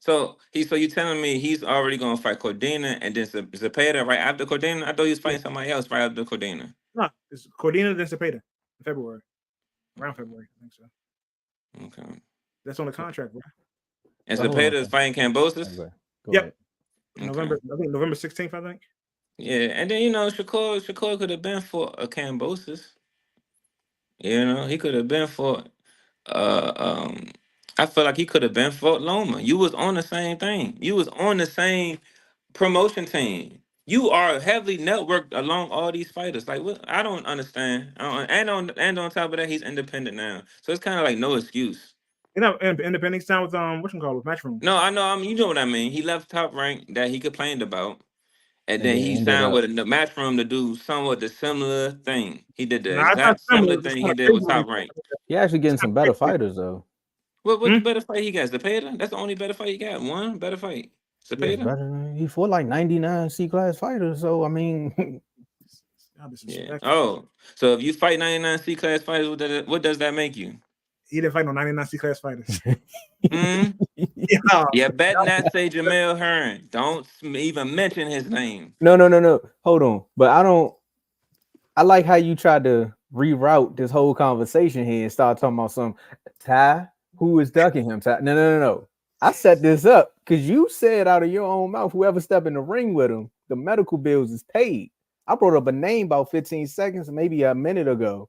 Speaker 3: So you telling me he's already going to fight Cordina and then Zepeda right after Cordina? I thought he was fighting somebody else right after Cordina.
Speaker 4: No, it's Cordina then Zepeda in February. Around February, I think so.
Speaker 3: Okay.
Speaker 4: That's on the contract, bro.
Speaker 3: And Zepeda is fighting Cambosis?
Speaker 4: Yep. November, I think November 16th, I think.
Speaker 3: Yeah, and then Shakur could have been for a Cambosis. He could have been for uh um I feel like he could have been for Loma. You was on the same thing. You was on the same promotion team. You are heavily networked along all these fighters. Like, what? I don't understand. And on top of that, he's independent now, so it's kind of like no excuse.
Speaker 4: Independence time with with Matchroom.
Speaker 3: No, I know. I mean, you know what I mean. He left Top Rank that he complained about, and
Speaker 2: And
Speaker 3: then
Speaker 2: then
Speaker 3: he
Speaker 2: ended
Speaker 3: signed
Speaker 2: up.
Speaker 3: with the Matchroom to do somewhat the similar thing. He did the
Speaker 4: Nah, it's not
Speaker 3: exact similar
Speaker 4: similar. It's
Speaker 3: thing
Speaker 4: kind
Speaker 3: he
Speaker 4: of
Speaker 3: did
Speaker 4: crazy
Speaker 3: with
Speaker 4: what he's
Speaker 3: Top Rank.
Speaker 2: He actually getting
Speaker 4: It's kind
Speaker 2: some
Speaker 4: of
Speaker 2: better
Speaker 4: crazy.
Speaker 2: fighters though.
Speaker 3: What the better fight he got? Zepeda? That's the only better fight he got. One better fight.
Speaker 4: Yeah.
Speaker 2: It's
Speaker 3: Zepeda?
Speaker 2: better than he fought like 99 C class fighters. So I mean,
Speaker 4: I'll be
Speaker 3: Yeah.
Speaker 4: disrespectful.
Speaker 3: Oh, so if you fight 99 C class fighters, what does that make you?
Speaker 4: He didn't fight no 99 C class fighters.
Speaker 3: Hmm.
Speaker 4: Yeah.
Speaker 3: You better not say Jamel Hearn. Don't even mention his name.
Speaker 2: no. Hold on, but I don't. I like how you tried to reroute this whole conversation here and start talking about some Ty who is ducking him. Ty. No. I set this up because you said out of your own mouth, whoever step in the ring with him, the medical bills is paid. I brought up a name about 15 seconds, maybe a minute ago.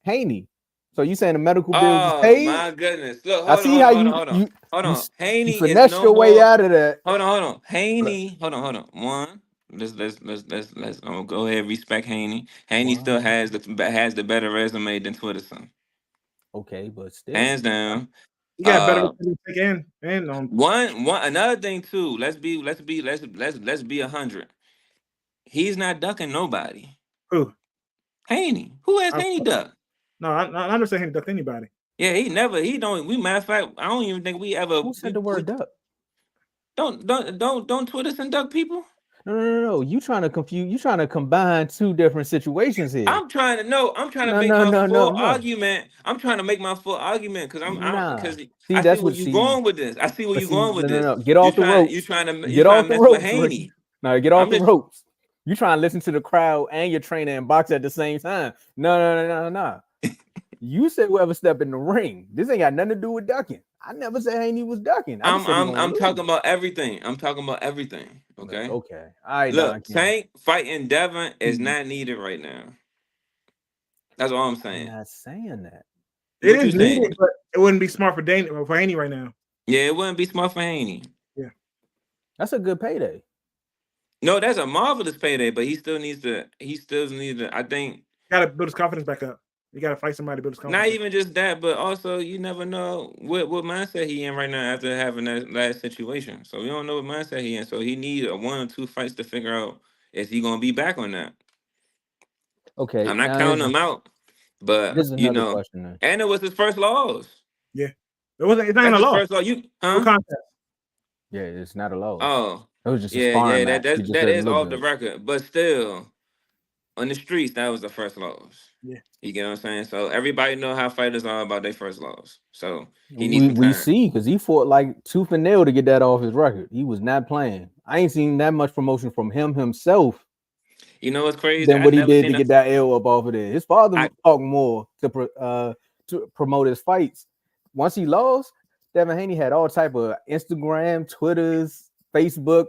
Speaker 2: Haney. So you saying the medical bills is
Speaker 3: Oh
Speaker 2: paid?
Speaker 3: my goodness! Look,
Speaker 2: I
Speaker 3: hold on,
Speaker 2: see
Speaker 3: hold
Speaker 2: how
Speaker 3: on, hold on, hold on, hold
Speaker 2: you
Speaker 3: on. Haney is
Speaker 2: finessed
Speaker 3: no
Speaker 2: your way
Speaker 3: more.
Speaker 2: out of that.
Speaker 3: Hold on. Haney, hold on. One, let's. I'm gonna go ahead and respect Haney. Haney still
Speaker 2: Wow.
Speaker 3: has the better resume than Twitterson,
Speaker 2: Okay, but still.
Speaker 3: hands down.
Speaker 4: He got better
Speaker 3: Uh,
Speaker 4: to take in and
Speaker 3: one another thing too. Let's be 100. He's not ducking nobody.
Speaker 4: who?
Speaker 3: Haney, who has
Speaker 4: I,
Speaker 3: Haney duck?
Speaker 4: no, I understand he ducked anybody.
Speaker 3: Yeah, he don't. We matter of fact, I don't even think we ever.
Speaker 2: Who said the word duck?
Speaker 3: Don't Twitterson duck people.
Speaker 2: No. You trying to confuse? You trying to combine two different situations here?
Speaker 3: I'm trying to know. I'm trying to
Speaker 2: No,
Speaker 3: make
Speaker 2: no,
Speaker 3: my
Speaker 2: no, no,
Speaker 3: full
Speaker 2: no.
Speaker 3: argument. I'm trying to make my full argument because
Speaker 2: Nah.
Speaker 3: because
Speaker 2: See,
Speaker 3: I see
Speaker 2: that's
Speaker 3: where
Speaker 2: what.
Speaker 3: you
Speaker 2: See,
Speaker 3: going with this. I see where
Speaker 2: but
Speaker 3: you
Speaker 2: see,
Speaker 3: going with this.
Speaker 2: no. Get off the ropes.
Speaker 3: You
Speaker 2: Get
Speaker 3: trying
Speaker 2: off
Speaker 3: to
Speaker 2: the
Speaker 3: mess with
Speaker 2: ropes, Ricky.
Speaker 3: Haney.
Speaker 2: No, get off
Speaker 3: I'm
Speaker 2: the
Speaker 3: just
Speaker 2: ropes. You trying to listen to the crowd and your trainer and box at the same time? No. You said whoever step in the ring. This ain't got nothing to do with ducking. I never said Haney was ducking. I just said he gonna
Speaker 3: I'm
Speaker 2: lose.
Speaker 3: talking about everything. I'm talking about everything. Okay.
Speaker 2: Okay. All right,
Speaker 3: Look,
Speaker 2: Don King.
Speaker 3: Tank fighting Devin is not needed right now. That's all I'm
Speaker 2: I'm
Speaker 3: saying.
Speaker 2: not saying that.
Speaker 4: It
Speaker 3: What you
Speaker 4: is needed,
Speaker 3: saying?
Speaker 4: but it wouldn't be smart for Haney right now.
Speaker 3: Yeah, it wouldn't be smart for Haney.
Speaker 4: Yeah.
Speaker 2: That's a good payday.
Speaker 3: No, that's a marvelous payday, but he still needs to. I think
Speaker 4: Got to build his confidence back up. You got to fight somebody to build his confidence.
Speaker 3: not even just that, but also you never know what mindset he in right now after having that last situation. So we don't know what mindset he in. So he needs a 1 or 2 fights to figure out is he gonna be back on that.
Speaker 2: Okay.
Speaker 3: I'm not
Speaker 2: Now
Speaker 3: counting him out, but
Speaker 2: this is another question then.
Speaker 3: and it was his first loss.
Speaker 4: Yeah. It's not even
Speaker 3: That's
Speaker 4: a
Speaker 3: his
Speaker 4: loss.
Speaker 3: first loss.
Speaker 4: No contest.
Speaker 2: Yeah, it's not a loss.
Speaker 3: Oh,
Speaker 2: It was just a
Speaker 3: yeah,
Speaker 2: sparring match. He just
Speaker 3: that
Speaker 2: didn't
Speaker 3: is
Speaker 2: look
Speaker 3: off the
Speaker 2: good.
Speaker 3: record, but still on the streets that was the first loss.
Speaker 4: Yeah.
Speaker 3: You get what I'm saying? So everybody know how fighters are about their first loss. So he needs some
Speaker 2: We
Speaker 3: time.
Speaker 2: see because he fought like tooth and nail to get that off his record. He was not playing. I ain't seen that much promotion from him himself
Speaker 3: You know what's crazy?
Speaker 2: than
Speaker 3: I
Speaker 2: what he
Speaker 3: never
Speaker 2: did
Speaker 3: seen
Speaker 2: to get that L up off of there. His father talked more to promote his fights. Once he lost, Devin Haney had all type of Instagram, Twitters, Facebook,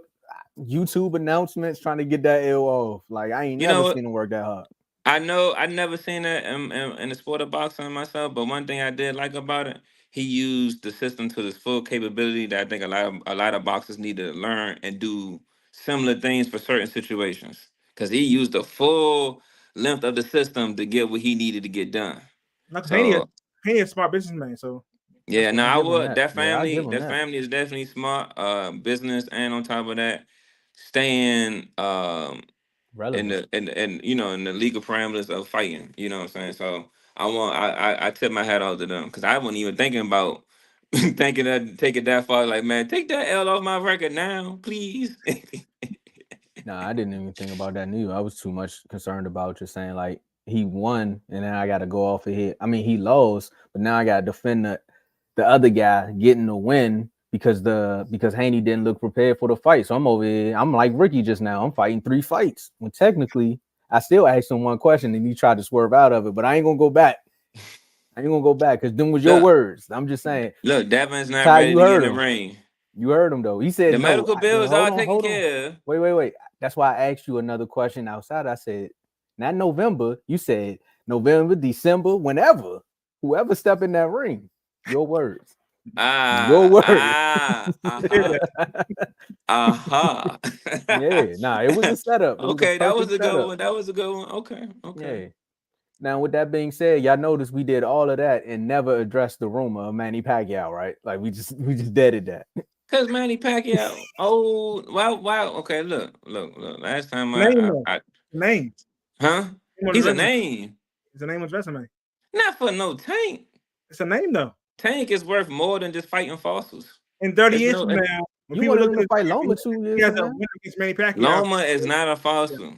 Speaker 2: YouTube announcements trying to get that L off. Like I ain't never seen him work that hard.
Speaker 3: I know I never seen that in the sport of boxing myself, but one thing I did like about it, he used the system to its full capability that I think a lot of boxers need to learn and do similar things for certain situations. Because he used the full length of the system to get what he needed to get done.
Speaker 4: Like
Speaker 3: So
Speaker 4: Haney is a smart businessman, so
Speaker 3: yeah, no, I
Speaker 2: give him
Speaker 3: would.
Speaker 2: that. Yeah, I give him
Speaker 3: That
Speaker 2: that.
Speaker 3: family is definitely smart, business, and on top of that, staying
Speaker 2: Relevant.
Speaker 3: in the legal parameters of fighting. You know what I'm saying? So I tip my hat off to them because I wasn't even thinking about thinking that take it that far. Like, man, take that L off my record now, please.
Speaker 2: Nah, I didn't even think about that neither. I was too much concerned about just saying like he won and then I got to go off of here. I mean, he lost, but now I got to defend the other guy getting the win because Haney didn't look prepared for the fight. So I'm over here. I'm like Ricky just now. I'm fighting 3 fights when technically I still asked him one question and he tried to swerve out of it. But I ain't gonna go back. Because them was your words. I'm just saying.
Speaker 3: Look, Devin's not
Speaker 2: Ty,
Speaker 3: ready to get in the ring.
Speaker 2: You heard him though. He said
Speaker 3: the medical bills are taken
Speaker 2: hold on.
Speaker 3: care of.
Speaker 2: Wait. That's why I asked you another question outside. I said, not November. You said November, December, whenever. Whoever step in that ring. Your words. Your words. Yeah, nah, it was a setup. It was
Speaker 3: Okay,
Speaker 2: a
Speaker 3: that was
Speaker 2: perfect
Speaker 3: a good
Speaker 2: setup.
Speaker 3: one. That was a good one. Okay.
Speaker 2: Yeah. Now, with that being said, y'all notice we did all of that and never addressed the rumor of Manny Pacquiao, right? Like we just deaded that.
Speaker 3: Because Manny Pacquiao, wow. Okay, look. Last time
Speaker 4: Name.
Speaker 3: huh? He's a name.
Speaker 4: It's a name on his resume.
Speaker 3: Not for no Tank.
Speaker 4: It's a name though.
Speaker 3: Tank is worth more than just fighting fossils.
Speaker 4: In 30 years from now, when
Speaker 2: You
Speaker 4: people
Speaker 2: want
Speaker 4: look
Speaker 2: him
Speaker 4: at
Speaker 2: to fight Loma 2 years from now?
Speaker 4: Against Manny Pacquiao.
Speaker 3: Loma is not a fossil.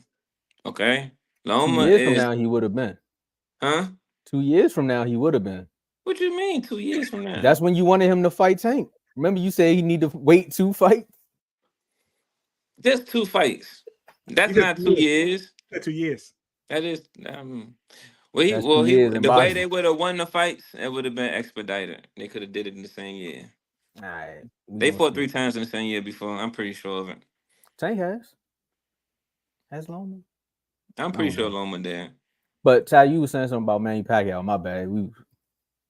Speaker 3: Okay? Loma
Speaker 2: 2 years from now, he would have been.
Speaker 3: Huh?
Speaker 2: 2 years from now, he would have been.
Speaker 3: What you mean 2 years from now?
Speaker 2: That's when you wanted him to fight Tank. Remember you said he need to wait 2 fights?
Speaker 3: Just 2 fights. That's not 2 years.
Speaker 4: 2 years.
Speaker 3: That is
Speaker 2: That's
Speaker 3: the way they would have won the fights, it would have been expedited. They could have did it in the same year.
Speaker 2: All right.
Speaker 3: They fought 3 times in the same year before. I'm pretty sure of it.
Speaker 2: Tank has Loma.
Speaker 3: I'm pretty sure Loma did.
Speaker 2: But Ty, you were saying something about Manny Pacquiao. My bad. We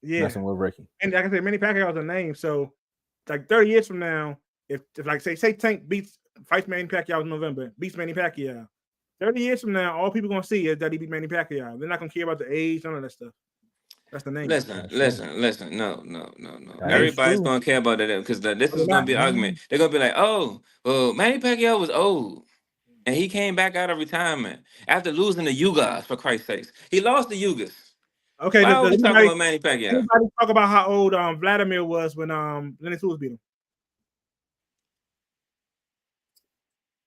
Speaker 2: messing with Ricky.
Speaker 4: And like I said, Manny Pacquiao is a name. So like 30 years from now, if like say Tank fights Manny Pacquiao in November, beats Manny Pacquiao. 30 years from now, all people gonna see is that he beat Manny Pacquiao. They're not gonna care about the age, none of that stuff. That's the name.
Speaker 3: Listen. No. Everybody's gonna care about that because this is gonna be an argument. They're gonna be like, oh, well, Manny Pacquiao was old. And he came back out of retirement after losing the Yugas, for Christ's sakes. He lost the Yugas.
Speaker 4: Okay,
Speaker 3: why are we talking about Manny Pacquiao?
Speaker 4: Everybody talk about how old Vladimir was when Lennox Lewis beat him.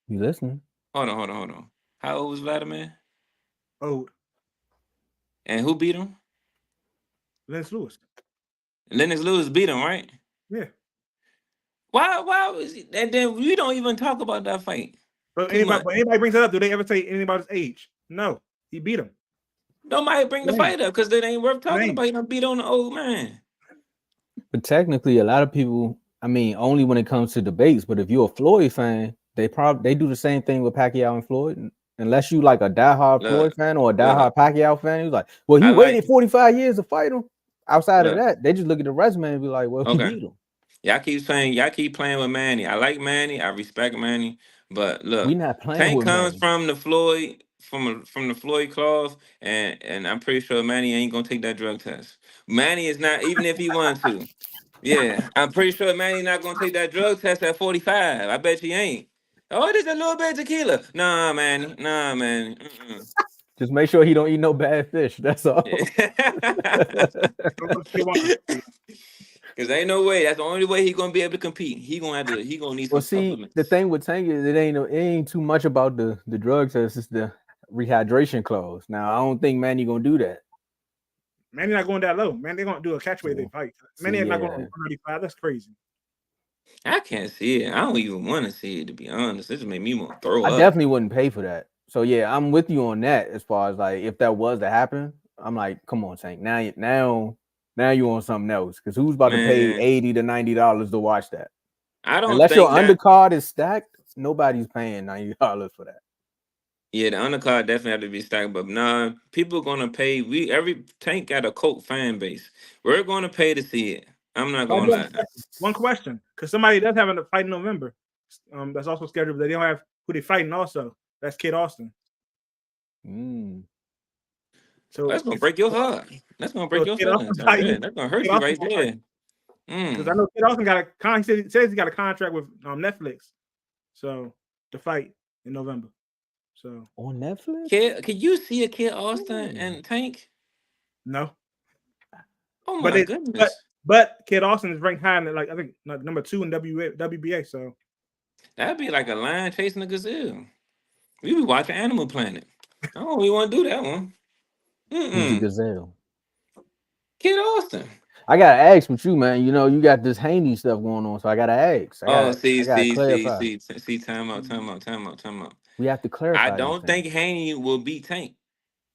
Speaker 2: You listening?
Speaker 3: Hold on. How old was Vladimir?
Speaker 4: Old.
Speaker 3: And who beat him?
Speaker 4: Lennox Lewis.
Speaker 3: Lennox Lewis beat him, right?
Speaker 4: Yeah.
Speaker 3: Why was he? And then we don't even talk about that fight.
Speaker 4: But anybody brings it up, do they ever say anything about his age? No. He beat him.
Speaker 3: Nobody bring the fight up because it ain't worth talking about. He done beat on the old man.
Speaker 2: But technically, a lot of people, I mean, only when it comes to debates, but if you're a Floyd fan, they do the same thing with Pacquiao and Floyd. Unless you like a diehard Floyd fan or a diehard Pacquiao fan, he's like, well, he waited 45 years to fight him. Outside of that, they just look at the resume and be like, well, he beat him.
Speaker 3: Y'all keep playing with Manny. I like Manny. I respect Manny. But look,
Speaker 2: we not playing
Speaker 3: Tank
Speaker 2: with
Speaker 3: comes
Speaker 2: Manny.
Speaker 3: from the Floyd, from the Floyd cloth, and I'm pretty sure Manny ain't gonna take that drug test. Manny is not, even if he wanted to. Yeah, I'm pretty sure Manny not gonna take that drug test at 45. I bet he ain't. Oh, there's a little bit of tequila. Nah, Manny. Mm-mm.
Speaker 2: Just make sure he don't eat no bad fish. That's all.
Speaker 3: Because ain't no way. That's the only way he gonna be able to compete. He gonna need some supplements.
Speaker 2: The thing with Tank is it ain't too much about the drug test. It's the rehydration clause. Now I don't think Manny gonna do that.
Speaker 4: Manny not going that low. Man, they're gonna do a catchweight they fight. Manny not going to 135. That's crazy.
Speaker 3: I can't see it. I don't even want to see it, to be honest. This just made me want to throw up.
Speaker 2: I definitely wouldn't pay for that. So yeah, I'm with you on that. As far as like if that was to happen, I'm like, come on, Tank. Now you on something else. Because who's about to pay $80 to $90 to watch that?
Speaker 3: I don't.
Speaker 2: Unless your undercard is stacked, nobody's paying $90 for that.
Speaker 3: Yeah, the undercard definitely have to be stacked, but nah, people gonna pay. Every Tank got a cult fan base. We're gonna pay to see it. I'm not gonna lie.
Speaker 4: One question, because somebody does have a fight in November. That's also scheduled, but they don't have who they fighting. Also, that's Kid Austin.
Speaker 3: So that's gonna break your heart. That's gonna break your feelings. That's gonna hurt you right there.
Speaker 4: Because I know Kid Austin got says he got a contract with Netflix, so to fight in November. So
Speaker 2: on Netflix,
Speaker 3: can you see a Kid Austin and Tank?
Speaker 4: No.
Speaker 3: Oh my goodness!
Speaker 4: But Kid Austin is ranked high in I think number 2 in WBA. So
Speaker 3: that'd be like a lion chasing a gazelle. We be watching Animal Planet. I don't really want to do that one.
Speaker 2: He's a gazelle.
Speaker 3: Kid Austin.
Speaker 2: I gotta ask with you, man. You know, you got this Haney stuff going on, so I gotta ask.
Speaker 3: See, time out.
Speaker 2: We have to clarify.
Speaker 3: I don't think Haney will beat Tank.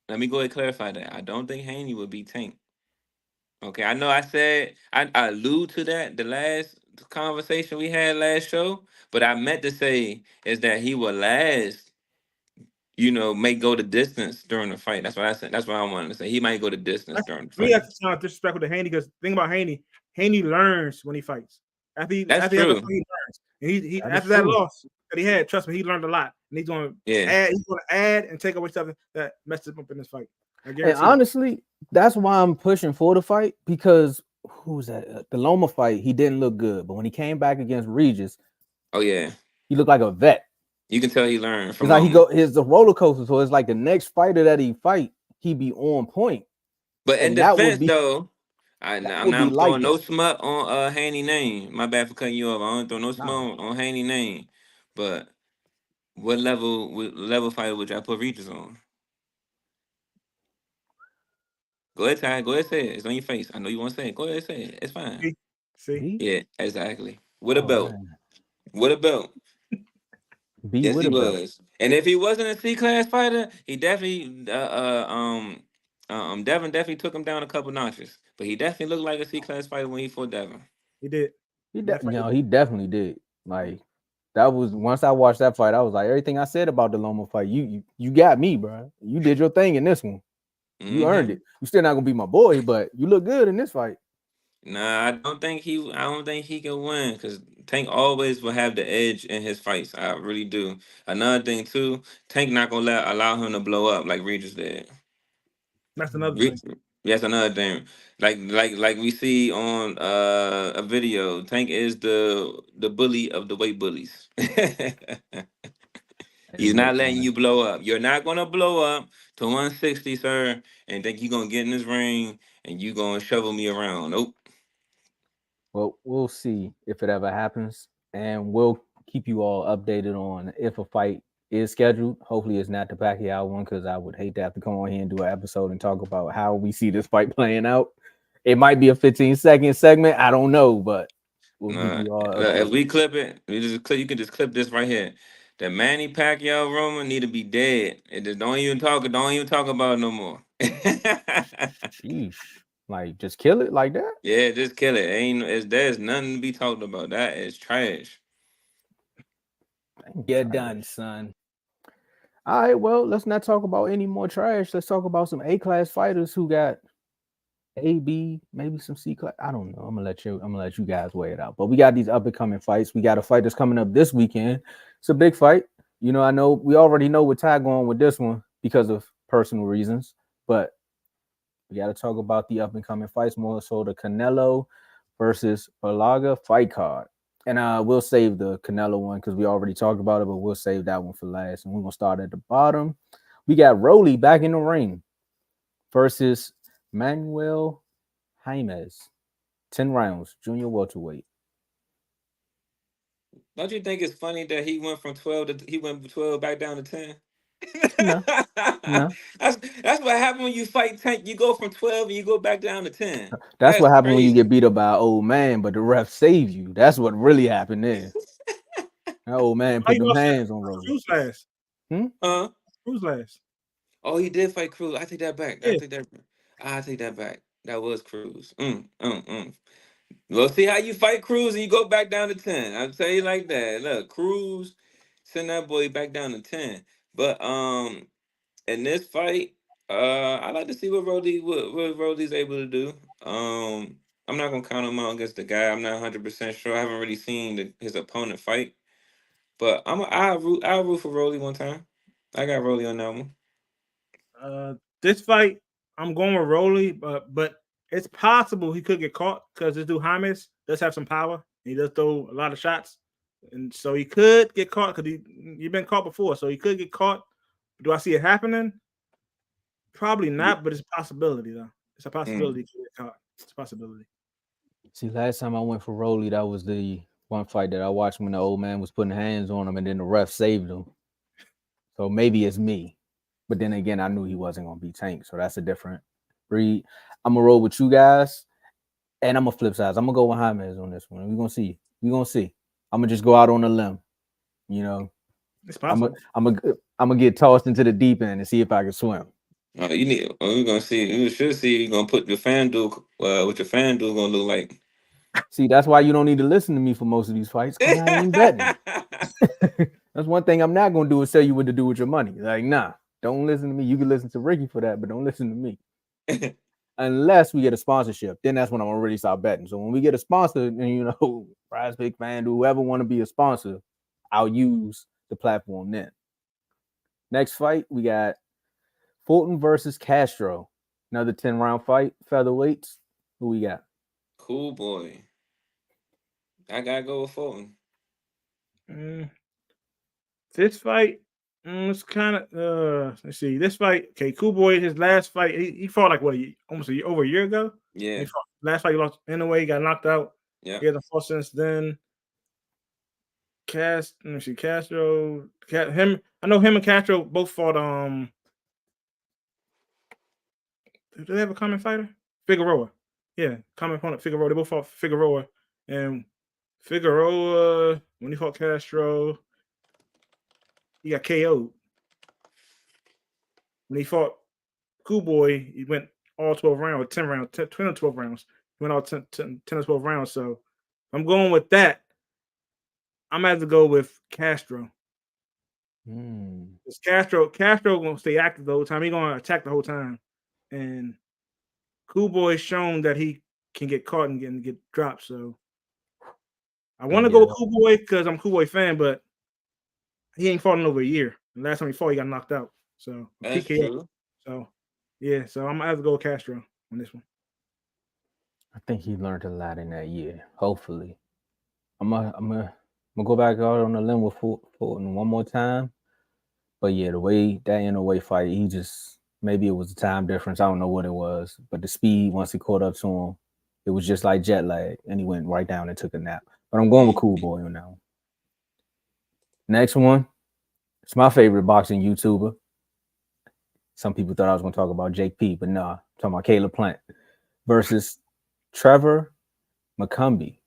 Speaker 3: Let me go ahead and clarify that. I don't think Haney will beat Tank. Okay, I know I said I allude to that the last conversation we had last show. But I meant to say is that he will last. May go the distance during the fight. That's what I said. That's what I wanted to say. He might go the distance during the
Speaker 4: Me,
Speaker 3: fight.
Speaker 4: that's not disrespectful to Haney because think about Haney. Haney learns when he fights. After he
Speaker 3: That's
Speaker 4: has a
Speaker 3: true.
Speaker 4: fight, he learns. And he
Speaker 2: That is
Speaker 4: after that
Speaker 2: true.
Speaker 4: loss that he had, trust me, he learned a lot. And he's going to add and take away stuff that messed him up in this fight. I
Speaker 2: And
Speaker 4: guarantee.
Speaker 2: honestly, that's why I'm pushing for the fight because who's that? The Loma fight, he didn't look good, but when he came back against Regis,
Speaker 3: Oh yeah,
Speaker 2: he looked like a vet.
Speaker 3: you can tell he learned from.
Speaker 2: It's like his the roller coaster. So it's like the next fighter that he fight, he be on point.
Speaker 3: But in
Speaker 2: And that would
Speaker 3: defense,
Speaker 2: be-
Speaker 3: though, I'm
Speaker 2: would be
Speaker 3: not
Speaker 2: like
Speaker 3: throwing no
Speaker 2: that.
Speaker 3: smut on Haney name. My bad for cutting you off. I don't throw no smut
Speaker 2: Nah.
Speaker 3: on Haney name. But what level fighter would y'all put Regis on? Go ahead, Ty. Go ahead, say it. It's on your face. I know you want to say it. Go ahead, say it. It's fine.
Speaker 4: See?
Speaker 3: Yeah, exactly. With a
Speaker 2: Oh,
Speaker 3: belt.
Speaker 2: man.
Speaker 3: With a belt.
Speaker 2: Be
Speaker 3: Yes,
Speaker 2: with
Speaker 3: he
Speaker 2: a belt.
Speaker 3: was. And if he wasn't a C-class fighter, he definitely Devin definitely took him down a couple notches. But he definitely looked like a C-class fighter when he fought Devin.
Speaker 4: He did.
Speaker 2: He definitely did. Like that was once I watched that fight, I was like, everything I said about the Loma fight, you got me, bro. You did your thing in this one. You earned it. You still not gonna be my boy, but you look good in this fight.
Speaker 3: Nah, I don't think he can win because Tank always will have the edge in his fights. I really do. Another thing too, Tank not gonna allow him to blow up like Regis did.
Speaker 4: That's another thing.
Speaker 3: That's another thing. Like we see on a video, Tank is the bully of the weight bullies. He's not letting you blow up. You're not gonna blow up to 160, sir, and think you're gonna get in this ring and you gonna shovel me around. Nope.
Speaker 2: Well, we'll see if it ever happens, and we'll keep you all updated on if a fight is scheduled. Hopefully, it's not the Pacquiao one because I would hate to have to come on here and do an episode and talk about how we see this fight playing out. It might be a 15-second segment. I don't know, but we'll keep you all updated.
Speaker 3: If we clip it, you can just clip this right here. The Manny Pacquiao rumor need to be dead. It just don't even talk about it no more.
Speaker 2: Sheesh. Like just kill it like that?
Speaker 3: Yeah, just kill it. There's nothing to be talked about. That is trash.
Speaker 2: Get done, son. All right, well, let's not talk about any more trash. Let's talk about some A-class fighters who got A, B, maybe some C class. I don't know. I'm gonna let you guys weigh it out. But we got these up and coming fights. We got a fight that's coming up this weekend. It's a big fight. I know we already know what Ty going with this one because of personal reasons, but we got to talk about the up and coming fights more so the Canelo versus Berlanga fight card. And we'll save the Canelo one because we already talked about it, but we'll save that one for last. And we're gonna start at the bottom. We got Rolly back in the ring versus Manuel Jaimez, 10 rounds, junior welterweight.
Speaker 3: Don't you think it's funny that he went from 12 back down to 10?
Speaker 2: No.
Speaker 3: That's what happened when you fight Tank. You go from 12 and you go back down to 10.
Speaker 2: That's what happened when you get beat up by an old man, but the ref saved you. That's what really happened there. That old man put them hands on Rolly.
Speaker 4: Cruz last.
Speaker 3: Cruz
Speaker 4: last.
Speaker 3: Oh, he did fight Cruz. I take that back.
Speaker 4: Yeah.
Speaker 3: I take that back. That was Cruz. Well, see how you fight Cruz and you go back down to 10. I'll tell you like that. Look, Cruz send that boy back down to 10. But in this fight, I like to see what Rolly's able to do. I'm not gonna count him out against the guy. I'm not 100% sure. I haven't really seen his opponent fight, but I'll root for Rolly one time. I got Rolly on that one.
Speaker 4: This fight, I'm going with Rolly, but it's possible he could get caught because this dude James does have some power. He does throw a lot of shots, and so he could get caught because he's been caught before, so he could get caught. Do I see it happening? Probably not, but it's a possibility though. It's a possibility to get caught. It's a possibility.
Speaker 2: See, last time I went for Rolly, that was the one fight that I watched when the old man was putting hands on him and then the ref saved him. So maybe it's me. But then again, I knew he wasn't going to be Tank. So that's a different breed. I'm going to roll with you guys. And I'm going to flip sides. I'm going to go with Jaimez on this one. We're going to see. I'm going to just go out on a limb.
Speaker 4: It's possible.
Speaker 2: I'm going to get tossed into the deep end and see if I can swim.
Speaker 3: We're gonna see. You should see. You're gonna put your FanDuel. What your FanDuel gonna look like?
Speaker 2: See, that's why you don't need to listen to me for most of these fights, because I ain't betting. That's one thing I'm not gonna do is tell you what to do with your money. Like, nah, don't listen to me. You can listen to Ricky for that, but don't listen to me. Unless we get a sponsorship, then that's when I'm gonna really start betting. So when we get a sponsor, and Prize Pick Fan, whoever want to be a sponsor, I'll use the platform then. Next fight, we got Fulton versus Castro. Another 10-round fight, featherweights. Who we got?
Speaker 3: Cool boy. I gotta go with Fulton.
Speaker 4: This fight, it's kind of let's see. This fight, okay, Cool Boy, his last fight, he fought like almost over a year ago.
Speaker 3: Yeah.
Speaker 4: Last fight he lost Inoue, got knocked out.
Speaker 3: Yeah.
Speaker 4: He hasn't fought since then. Castro, him. I know him and Castro both fought. Do they have a common fighter? Figueroa. Yeah, common opponent Figueroa. They both fought Figueroa, and Figueroa when he fought Castro, he got KO'd. When he fought Cool Boy, he went all 12 rounds, 10 rounds, 10 or 12 rounds. He went all 10 or 12 rounds. So I'm going with that. I'm going to have to go with Castro. Castro going to stay active the whole time. He's going to attack the whole time. And Cool Boy's shown that he can get caught and get dropped. So I want to go with Cool Boy because I'm a Cool Boy fan, but he ain't fought in over a year. And last time he fought, he got knocked out. So
Speaker 3: that's true.
Speaker 4: So yeah, so I'm gonna have to go with Castro on this one.
Speaker 2: I think he learned a lot in that year. Hopefully, I'm gonna go back out on the limb with Fulton one more time. But yeah, the way that Inoue fight, he just maybe it was a time difference. I don't know what it was, but the speed once he caught up to him, it was just like jet lag, and he went right down and took a nap. But I'm going with Cool Boy on that one. Next one, it's my favorite boxing YouTuber. Some people thought I was going to talk about Jake P, but nah, I'm talking about Caleb Plant versus Trevor McCumbee.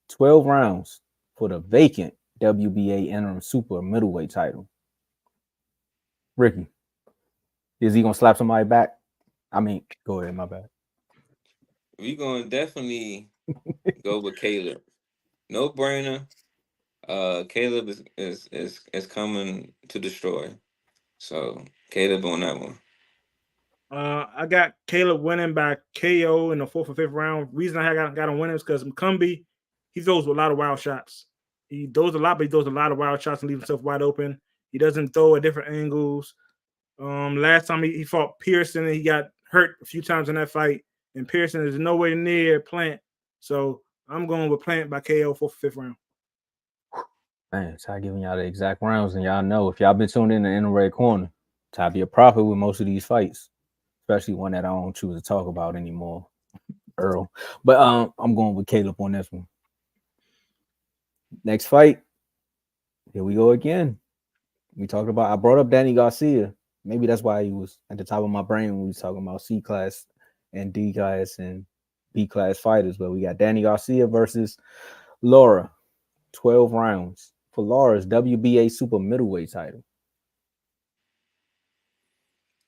Speaker 2: 12 rounds for the vacant WBA interim super middleweight title. Ricky, is he going to slap somebody back? I mean, go ahead, my bad.
Speaker 3: We're going to definitely go with Caleb. No brainer. Caleb is coming to destroy. So Caleb on that one.
Speaker 4: I got Caleb winning by KO in the 4th or 5th round. Reason I got him winning is because McCumbee, he throws a lot of wild shots. He throws a lot, but he throws a lot of wild shots and leaves himself wide open. He doesn't throw at different angles. Last time he fought Pearson, and he got hurt a few times in that fight. And Pearson is nowhere near Plant. So I'm going with Plant by KO 4th or 5th round.
Speaker 2: Man, Ty giving y'all the exact rounds, and y'all know if y'all been tuned in the red corner, Ty be a prophet with most of these fights, especially one that I don't choose to talk about anymore, Earl. But I'm going with Caleb on this one. Next fight, here we go again. I brought up Danny Garcia. Maybe that's why he was at the top of my brain when we was talking about C class and D class and B class fighters. But we got Danny Garcia versus Laura. 12 rounds for Laura's WBA super middleweight title.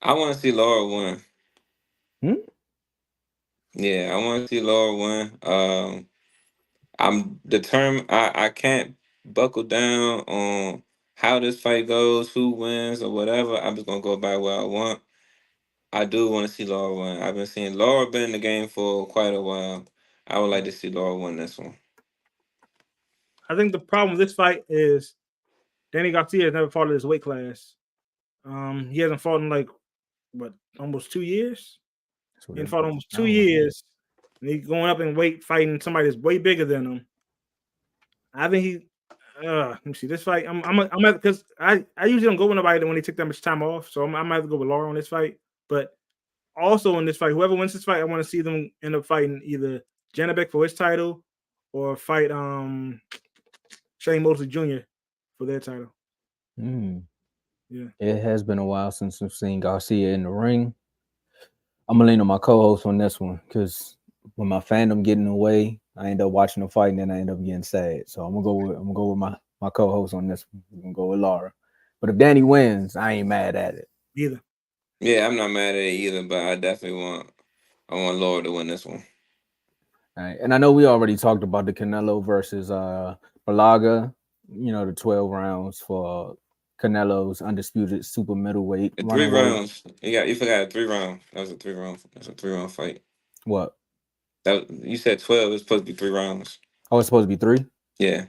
Speaker 3: I want to see Laura win. Yeah, I want to see Laura win. I'm determined. I can't buckle down on how this fight goes, who wins or whatever. I'm just gonna go by what I want. I do want to see Laura win. I've been seeing Laura been in the game for quite a while. I would like to see Laura win this one.
Speaker 4: I think the problem with this fight is Danny Garcia has never fought in his weight class. He hasn't fought in almost 2 years. He hasn't fought almost 2 years, and he's going up in weight, fighting somebody that's way bigger than him. I think he. Let me see this fight. I'm because I usually don't go with nobody when they take that much time off, so I'm gonna have to go with Laura on this fight. But also in this fight, whoever wins this fight, I want to see them end up fighting either Janabek for his title or fight Shane Mosley Jr. for their title. Yeah,
Speaker 2: it has been a while since we've seen Garcia in the ring. I'm gonna lean on my co-host on this one because when my fandom getting away, I end up watching the fight and then I end up getting sad. So I'm gonna go with my co-host on this one. I'm gonna go with Laura. But if Danny wins, I ain't mad at it
Speaker 4: either.
Speaker 3: Yeah, I'm not mad at it either, but I want Laura to win this one.
Speaker 2: Right. And I know we already talked about the Canelo versus Balaga, the 12 rounds for Canelo's undisputed super middleweight
Speaker 3: The 3
Speaker 2: running weight.
Speaker 3: rounds. You forgot a 3 round. That was a 3 round. That's a 3 round fight.
Speaker 2: What?
Speaker 3: That you said 12. It's supposed to be 3 rounds.
Speaker 2: Oh, it's supposed to be 3?
Speaker 3: Yeah.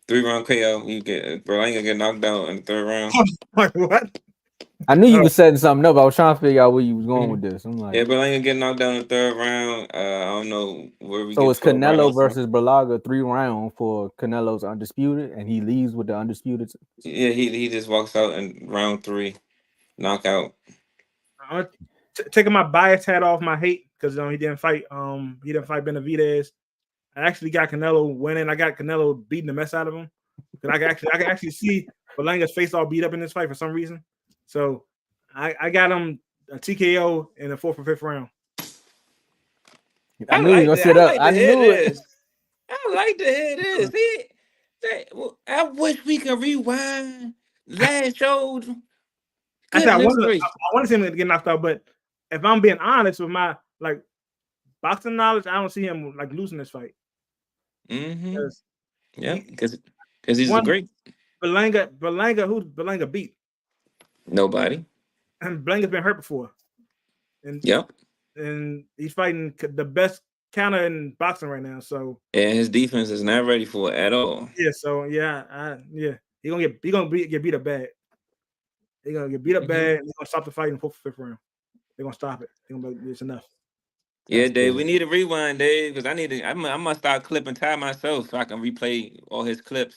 Speaker 3: 3 round KO. You get Berlanga get knocked out in the 3rd round.
Speaker 4: Like what?
Speaker 2: I knew you was setting something up. I was trying to figure out where you was going with this. I'm like,
Speaker 3: Yeah, Berlanga get knocked down in the 3rd round. I don't know where we
Speaker 2: so
Speaker 3: get
Speaker 2: it's
Speaker 3: 12
Speaker 2: Canelo
Speaker 3: rounds from.
Speaker 2: versus Balaga 3 round for Canelo's undisputed, and he leaves with the undisputed.
Speaker 3: Yeah, he just walks out in round 3, knockout.
Speaker 4: I'm taking my bias hat off my hate because he didn't fight. He didn't fight Benavidez. I actually got Canelo winning. I got Canelo beating the mess out of him. Because I can actually see Berlanga's face all beat up in this fight for some reason. So I got him a TKO in the 4th or 5th round.
Speaker 2: I knew you were gonna sit up. I knew it.
Speaker 3: I like to hear this. I wish we could rewind last show.
Speaker 4: I said I want
Speaker 3: Goodness
Speaker 4: to see him get knocked out, but if I'm being honest with my boxing knowledge, I don't see him losing this fight.
Speaker 3: Mm-hmm. Yeah, because he's great.
Speaker 4: Berlanga, who Berlanga beat?
Speaker 3: Nobody.
Speaker 4: And Berlanga's been hurt before. And
Speaker 3: yep.
Speaker 4: And he's fighting the best counter in boxing right now. So
Speaker 3: and his defense is not ready for it at all.
Speaker 4: Yeah. So yeah, he's gonna get beat up bad. He's gonna get beat up bad. And he's gonna stop the fight in the 4th or 5th round. They're gonna stop it. They're gonna be, it's enough.
Speaker 3: Yeah, Dave, we need a rewind, Dave, because I must start clipping Ty myself so I can replay all his clips.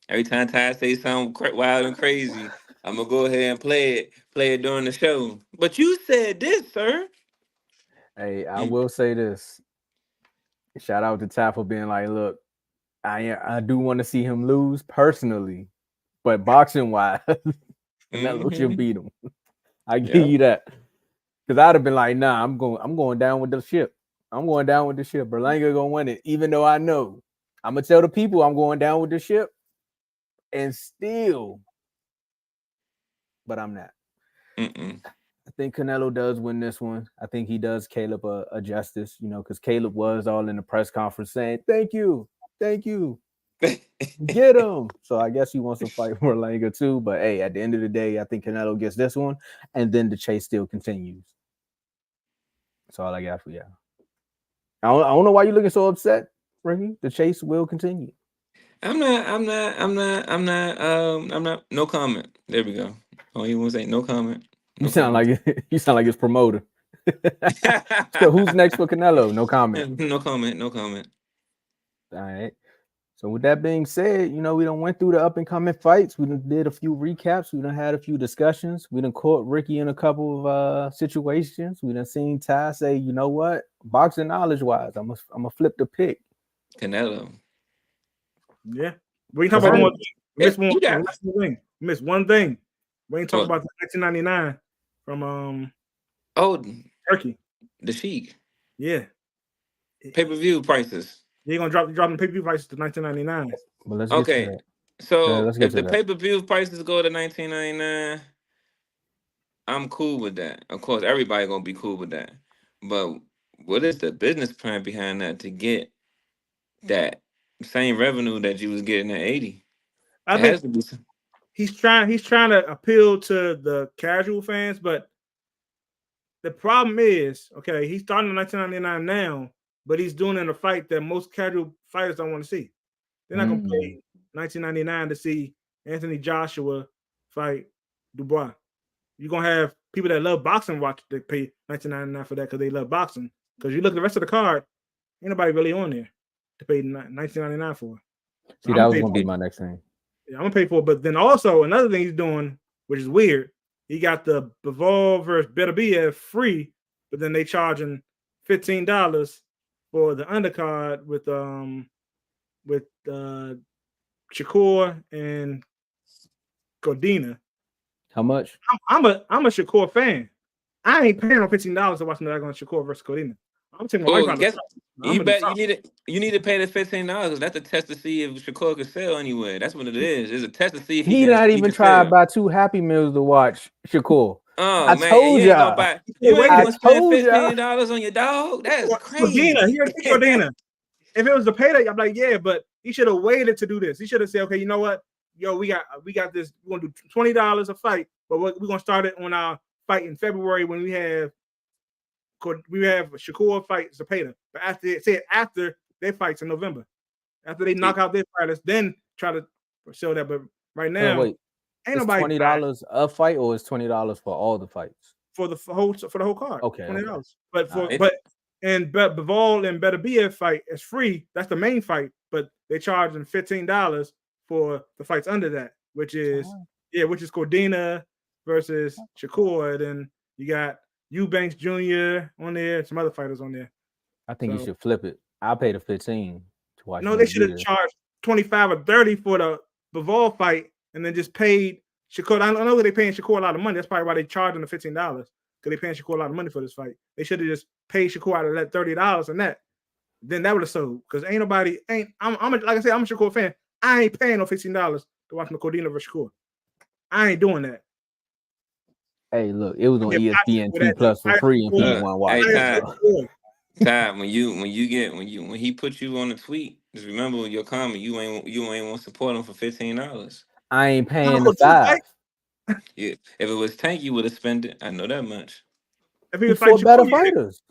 Speaker 3: Every time Ty says something wild and crazy, I'm gonna go ahead and play it during the show. But you said this, sir.
Speaker 2: Hey, I will say this. Shout out to Ty for being like, look, I do want to see him lose personally, but boxing wise, Canelo should beat him. I give you that. Because I'd have been like, nah, I'm going down with the ship. I'm going down with the ship. Berlanga gonna win it, even though I know. I'm gonna tell the people I'm going down with the ship, and still, but I'm not. I think Canelo does win this one. I think he does Caleb a justice, because Caleb was all in the press conference saying, thank you, get him. So I guess he wants to fight Berlanga too. But hey, at the end of the day, I think Canelo gets this one, and then the chase still continues. That's all I got for y'all. I don't know why you're looking so upset, Ricky. The chase will continue.
Speaker 3: I'm not. No comment. There we go. Oh, you want to say no comment?
Speaker 2: You sound like his promoter. So who's next for Canelo? No comment.
Speaker 3: No comment.
Speaker 2: All right. So with that being said, we done went through the up and coming fights. We done did a few recaps. We done had a few discussions. We done caught Ricky in a couple of situations. We done seen Ty say, you know what, boxing knowledge wise, I'm gonna flip the pick.
Speaker 3: Canelo.
Speaker 4: Yeah. We can talk about one thing. We missed one thing. We ain't talk about the 1999 from Turkey.
Speaker 3: The Sheik.
Speaker 4: Yeah.
Speaker 3: Pay-per-view prices.
Speaker 4: You're gonna drop the pay-per-view prices to 1999.
Speaker 2: Well, let's get to that.
Speaker 3: So if the pay-per-view prices go to 1999, I'm cool with that. Of course, everybody gonna be cool with that. But what is the business plan behind that to get that same revenue that you was getting at 80?
Speaker 4: I think he's trying to appeal to the casual fans, but the problem is, okay, he's starting in 1999 now, but he's doing it in a fight that most casual fighters don't want to see. They're not gonna pay 1999 to see Anthony Joshua fight Dubois. You're gonna have people that love boxing watch they pay 1999 for that because they love boxing. Because you look at the rest of the card, ain't nobody really on there to pay 1999 for.
Speaker 2: See, that was gonna be my next thing.
Speaker 4: Yeah, I'm gonna pay for it. But then also another thing he's doing, which is weird, he got the Bivol versus Beterbiev free, but then they charging $15 for the undercard with Shakur and Cordina.
Speaker 2: How much?
Speaker 4: I'm a Shakur fan. I ain't paying no $15 to watch Shakur versus Cordina. I'm taking my wife out.
Speaker 3: You need to pay the $15 because that's a test to see if Shakur can sell anywhere. That's what it is. It's a test to see if
Speaker 2: he not even tried to buy 2 Happy Meals to watch Shakur.
Speaker 3: Oh
Speaker 2: I
Speaker 3: man,
Speaker 2: told
Speaker 3: you ain't
Speaker 2: y'all.
Speaker 3: gonna buy. You ain't
Speaker 2: I
Speaker 3: gonna spend
Speaker 2: told y'all.
Speaker 3: $15 on your dog. That's crazy.
Speaker 4: Cordina, here's Cordina. If it was the payday, I'm like, yeah, but he should have waited to do this. He should have said, okay, you know what? Yo, we got this. We're gonna do $20 a fight, but we're gonna start it on our fight in February when we have Shakur fight Zepeda. But after their fights in November, after they knock out their fighters, then try to show that. But right now,
Speaker 2: wait,
Speaker 4: ain't
Speaker 2: it's
Speaker 4: nobody
Speaker 2: $20 a fight, or is $20 for all the fights?
Speaker 4: for the whole card.
Speaker 2: Okay,
Speaker 4: $20. But for
Speaker 3: Right.
Speaker 4: Bivol and Beterbiev fight is free. That's the main fight, but they charge them $15 for the fights under that, which is Cordina versus Shakur. Then you got Eubanks Jr. on there, some other fighters on there.
Speaker 2: I think you should flip it. I'll pay the 15 to watch.
Speaker 4: No, they should have charged 25 or 30 for the Bivol fight, and then just paid Shakur. I know they're paying Shakur a lot of money. That's probably why they charging the $15 because they're paying Shakur a lot of money for this fight. They should have just paid Shakur out of that $30 and that. Then that would have sold because I'm like I said, I'm a Shakur fan. I ain't paying no $15 to watch Cordina versus Shakur. I ain't doing that.
Speaker 2: Hey, look, it was on ESPN 2 Plus for free if you want to watch it.
Speaker 3: Ty, when he put you on the tweet, just remember your comment. You ain't want to support him for $15.
Speaker 2: I ain't paying the $5.
Speaker 3: Yeah, if it was Tank, you would have spent it. I know that much.
Speaker 4: If he was
Speaker 2: for better fighters,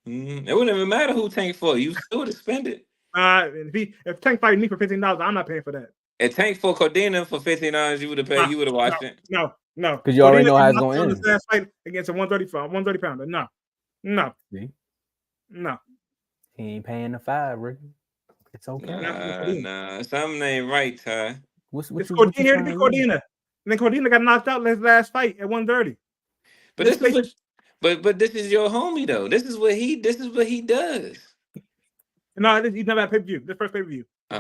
Speaker 3: it wouldn't even matter who Tank for. You still would have spent it.
Speaker 4: If Tank fighting me for $15, I'm not paying for that.
Speaker 3: If Tank for Cordina for $15, you would have paid. You would have watched it.
Speaker 4: No,
Speaker 2: because you already know how it's going to end.
Speaker 4: Last fight against a 130 pounder. No.
Speaker 2: See?
Speaker 4: No.
Speaker 2: He ain't paying the $5, Ricky. It's okay.
Speaker 3: Nah, something ain't right, Ty.
Speaker 4: It's Cordina here to be Cordina. And then Cordina got knocked out in his last fight at 130.
Speaker 3: But this is your homie though. This is what he does.
Speaker 4: No, he's never had pay-per-view. This first pay-per-view. They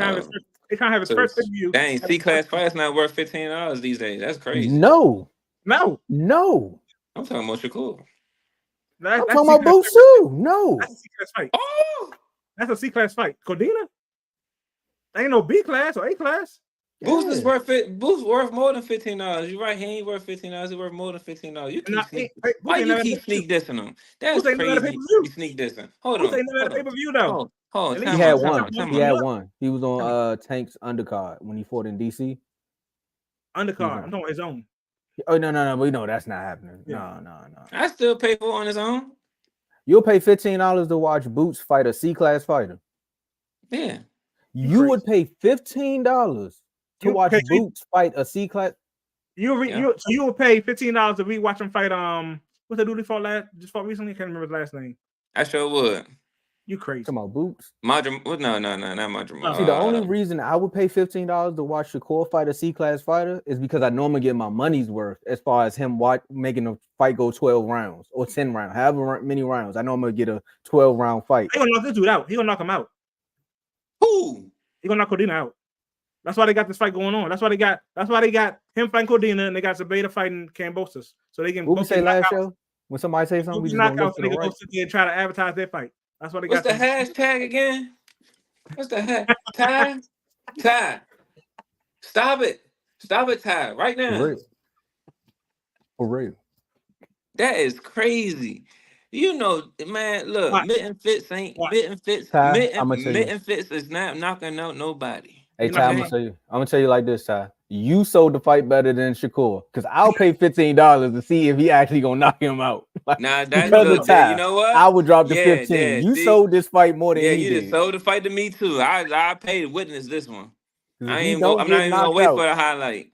Speaker 4: can't have his first pay-per-view.
Speaker 3: Dang, C-class fights not worth $15 these days. That's crazy.
Speaker 2: No.
Speaker 3: I'm talking about Shakur.
Speaker 2: I'm talking about Boots too. No.
Speaker 4: That's a C-class fight.
Speaker 3: Oh,
Speaker 4: that's a C-class fight. Cordina? Ain't no B-class or A-class.
Speaker 3: Boots is worth more than $15. You're right. He ain't worth $15. He's worth more than $15. Why you keep sneak dissing him? That's crazy. You sneak dissing. Hold on.
Speaker 4: Pay-per-view though.
Speaker 2: He had one. He was on Tank's undercard when he fought in DC.
Speaker 4: Undercard. I'm talking his own.
Speaker 2: Oh no, we know that's not happening.
Speaker 4: Yeah.
Speaker 2: No.
Speaker 3: I still pay for it on his own.
Speaker 2: You'll pay $15 to watch Boots fight a C-class fighter.
Speaker 3: Yeah.
Speaker 2: You would pay $15 to watch Boots fight a C-class.
Speaker 4: You would pay $15 to rewatch him fight. What's the dude he fought recently? I can't remember his last name.
Speaker 3: I sure would.
Speaker 4: You crazy?
Speaker 2: Come on, Boots.
Speaker 3: No, not Madra.
Speaker 2: See, the only reason I would pay $15 to watch Shakur fight a C-class fighter is because I normally get my money's worth as far as him making a fight go 12 rounds or 10 rounds, however many rounds. I normally get a 12-round fight.
Speaker 4: He gonna knock this dude out. He gonna knock him out.
Speaker 3: Who?
Speaker 4: He gonna knock Cordina out. That's why they got this fight going on. That's why they got him fighting Cordina and they got Zepeda fighting Kambosos. So they can.
Speaker 2: What we say last show? When somebody say something, we just gonna look to the right.
Speaker 4: Go sit there and try to advertise their fight. That's what they
Speaker 3: got. What's the hashtag again? What's the hashtag? Ty. Stop it, Ty, right now.
Speaker 2: For real.
Speaker 3: That is crazy. You know, man, look, Mitten Fitz is not knocking out nobody.
Speaker 2: Hey, Ty, I'm gonna tell you like this, Ty. You sold the fight better than Shakur, because I'll pay $15 to see if he actually gonna knock him out.
Speaker 3: Nah, that's good. You know what?
Speaker 2: I would drop the 15. You sold this fight more than he did.
Speaker 3: Just sold the fight to me too. I paid to witness this one. I'm not even gonna wait for the highlight.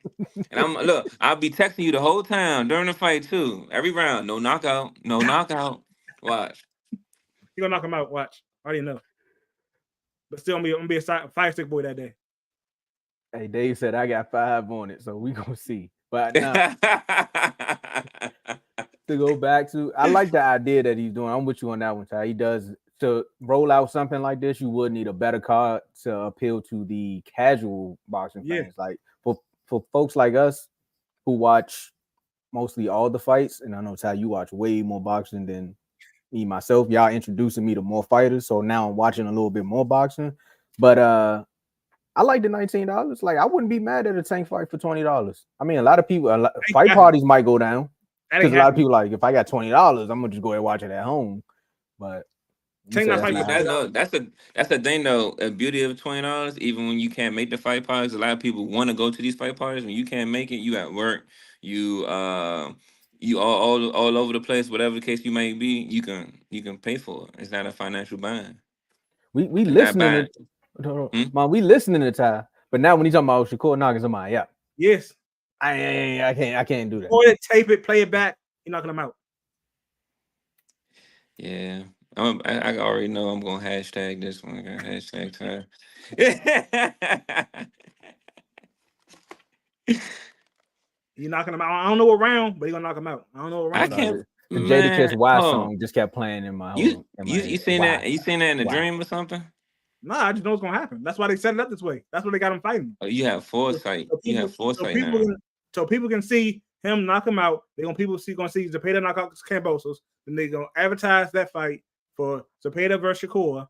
Speaker 3: And I'll be texting you the whole time during the fight too. Every round, no knockout. Watch.
Speaker 4: You gonna knock him out? Watch. I already know. But still, I'm gonna be a fire stick boy that day.
Speaker 2: Hey, Dave said I got 5 on it, so we gonna see. But nah, to go back to, I like the idea that he's doing. I'm with you on that one, Ty. He does. To roll out something like this, you would need a better card to appeal to the casual boxing fans. Like for folks like us who watch mostly all the fights, and I know, Ty, you watch way more boxing than me myself. Y'all introducing me to more fighters, so now I'm watching a little bit more boxing. But I like the $19. Like, I wouldn't be mad at a Tank fight for $20. I mean, a lot of people, fight parties might go down. Because a lot of people like, if I got $20, I'm gonna just go ahead and watch it at home. But
Speaker 3: that's the thing though. A beauty of $20, even when you can't make the fight parties, a lot of people want to go to these fight parties. When you can't make it, you at work, you all over the place, whatever the case you may be, you can pay for it. It's not a financial bind.
Speaker 2: We listening to man, we listening to Ty, but now when he's talking about Shakur knocking somebody out,
Speaker 4: yes,
Speaker 2: I can't do that.
Speaker 4: Or tape it, play it back, you're knocking them out.
Speaker 3: Yeah, I already know I'm gonna hashtag this one. Hashtag Ty.
Speaker 4: You're knocking them out. I don't know what round, but you're gonna knock them out. I don't know what round.
Speaker 3: I can't.
Speaker 2: The Jadakiss Y song just kept playing in my
Speaker 3: You seen that? You seen that in a dream or something?
Speaker 4: Nah, I just know it's gonna happen. That's why they set it up this way. That's what they got him fighting.
Speaker 3: Oh, you have foresight. You have foresight now.
Speaker 4: So people can see him knock him out. Gonna see Zepeda knock out Kambosos. Then they gonna advertise that fight for Zepeda versus Shakur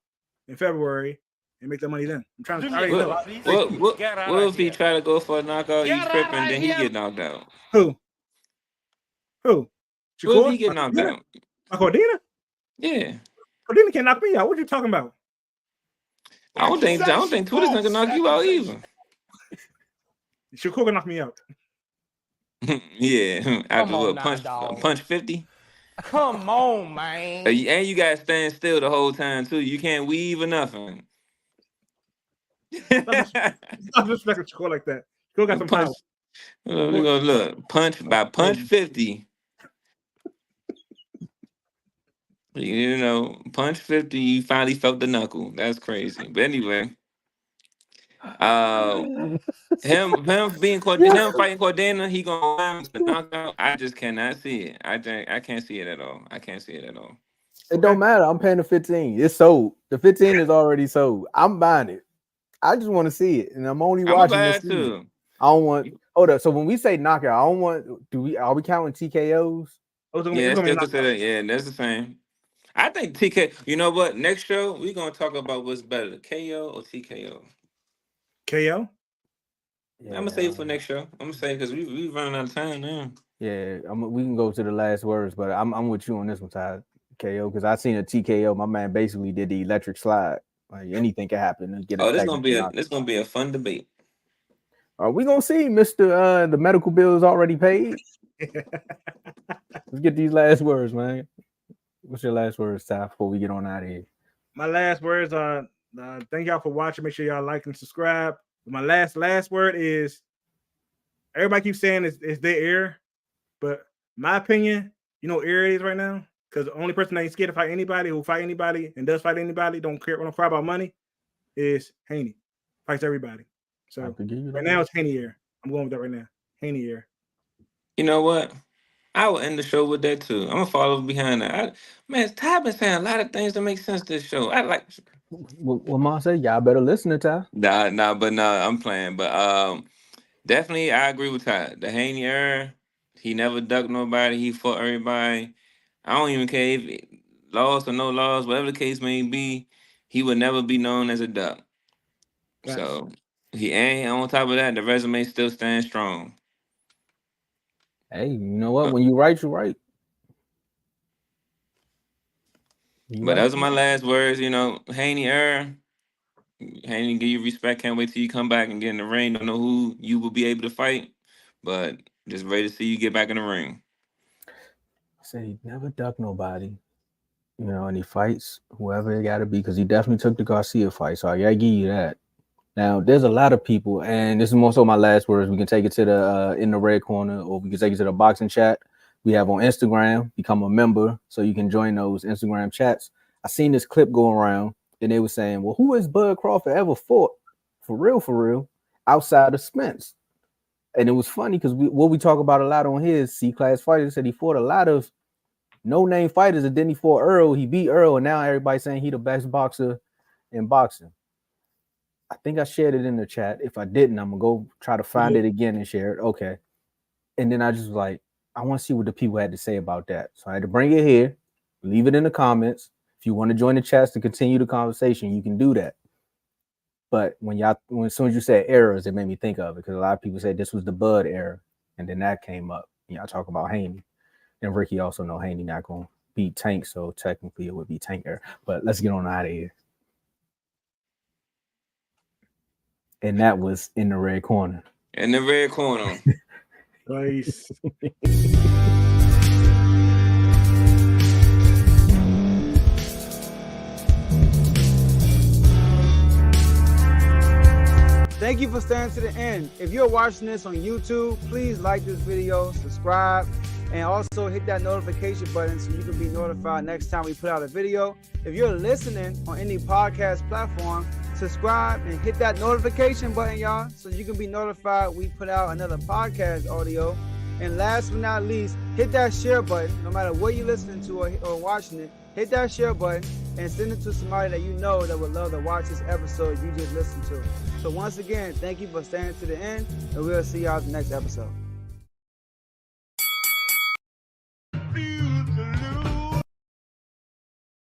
Speaker 4: in February and make the money then. I'm trying to.
Speaker 3: What if he try to go for a knockout? He's tripping, then he get knocked out.
Speaker 4: Who?
Speaker 3: Shakur? What if he get knocked out?
Speaker 4: Cordina?
Speaker 3: Yeah.
Speaker 4: Cordina can't knock me out. What are you talking about?
Speaker 3: I don't think Twitter's gonna knock you out either.
Speaker 4: Shakur can knock me out.
Speaker 3: Yeah. After punch 50?
Speaker 1: Come on, man.
Speaker 3: And you gotta stand still the whole time too. You can't weave or nothing.
Speaker 4: Stop disrespecting Shakur like that. Shakur got some power.
Speaker 3: We're gonna look punch 50. You know, punch 50, you finally felt the knuckle. That's crazy. But anyway, him fighting Cordina, he gonna win the knockout. I just cannot see it. I can't see it at all.
Speaker 2: It don't matter. I'm paying the 15. It's sold. The 15 is already sold. I'm buying it. I just want to see it, and I'm only watching this too. I don't want. Hold up. So when we say knockout, I don't want. Are we counting TKOs?
Speaker 3: Yeah, that's the same. I think TK. You know what? Next show we're gonna talk about what's better, the KO or TKO.
Speaker 4: KO.
Speaker 3: Yeah, I'm gonna save it for next show. I'm gonna say because we running out of time now.
Speaker 2: Yeah, we can go to the last words, but I'm with you on this one, Ty. KO, because I seen a TKO. My man basically did the electric slide. Like anything can happen.
Speaker 3: This gonna be a fun debate.
Speaker 2: Are we gonna see, Mr. The medical bill is already paid? Let's get these last words, man. What's your last words, Ty, before we get on out of here?
Speaker 4: My last words are thank y'all for watching. Make sure y'all like and subscribe. My last word is everybody keeps saying it's their ear, but my opinion, you know what ear is right now? Because the only person that ain't scared to fight anybody, who fight anybody and does fight anybody, don't cry about money, is Haney. Fights everybody. So right now it's Haney ear. I'm going with that right now. Haney ear.
Speaker 3: You know what? I will end the show with that too. I'm gonna follow behind that. Ty been saying a lot of things that make sense this show. I like.
Speaker 2: What Mom said, y'all better listen to Ty.
Speaker 3: Nah, I'm playing. But definitely, I agree with Ty. The Haney era, he never ducked nobody. He fought everybody. I don't even care if loss or no loss, whatever the case may be. He would never be known as a duck. Yes. So he ain't on top of that. The resume still stands strong.
Speaker 2: Hey, you know what? When you right, you're right.
Speaker 3: But those are my last words. You know, Haney, give you respect. Can't wait till you come back and get in the ring. Don't know who you will be able to fight, but just ready to see you get back in the ring.
Speaker 2: Said he never ducked nobody, you know, and he fights whoever it got to be because he definitely took the Garcia fight. So I gotta give you that. Now, there's a lot of people, and this is more so my last words. We can take it to the in the red corner, or we can take it to the boxing chat. We have on Instagram. Become a member so you can join those Instagram chats. I seen this clip going around, and they were saying, "Well, who has Bud Crawford ever fought for real, outside of Spence?" And it was funny because what we talk about a lot on his C-class fighters said he fought a lot of no-name fighters, and then he fought Earl. He beat Earl, and now everybody's saying he the best boxer in boxing. I think I shared it in the chat. If I didn't, I'm gonna go try to find it again and share it. Okay. And then I just was like, I want to see what the people had to say about that. So I had to bring it here, leave it in the comments. If you want to join the chats to continue the conversation, you can do that. But as soon as you said errors, it made me think of it because a lot of people said this was the Bud era, and then that came up. Y'all talk about Haney. And Ricky also know Haney not going to beat Tank, so technically it would be Tanker. But let's get on out of here. And that was In the Red Corner.
Speaker 3: In the red corner.
Speaker 4: Nice.
Speaker 5: Thank you for staying to the end. If you're watching this on YouTube, please like this video, subscribe, and also hit that notification button so you can be notified next time we put out a video. If you're listening on any podcast platform, subscribe and hit that notification button, y'all, so you can be notified we put out another podcast audio. And last but not least, hit that share button. No matter what you're listening to or watching it, hit that share button and send it to somebody that you know that would love to watch this episode you just listened to. So once again, thank you for staying to the end, and we'll see y'all in the next episode.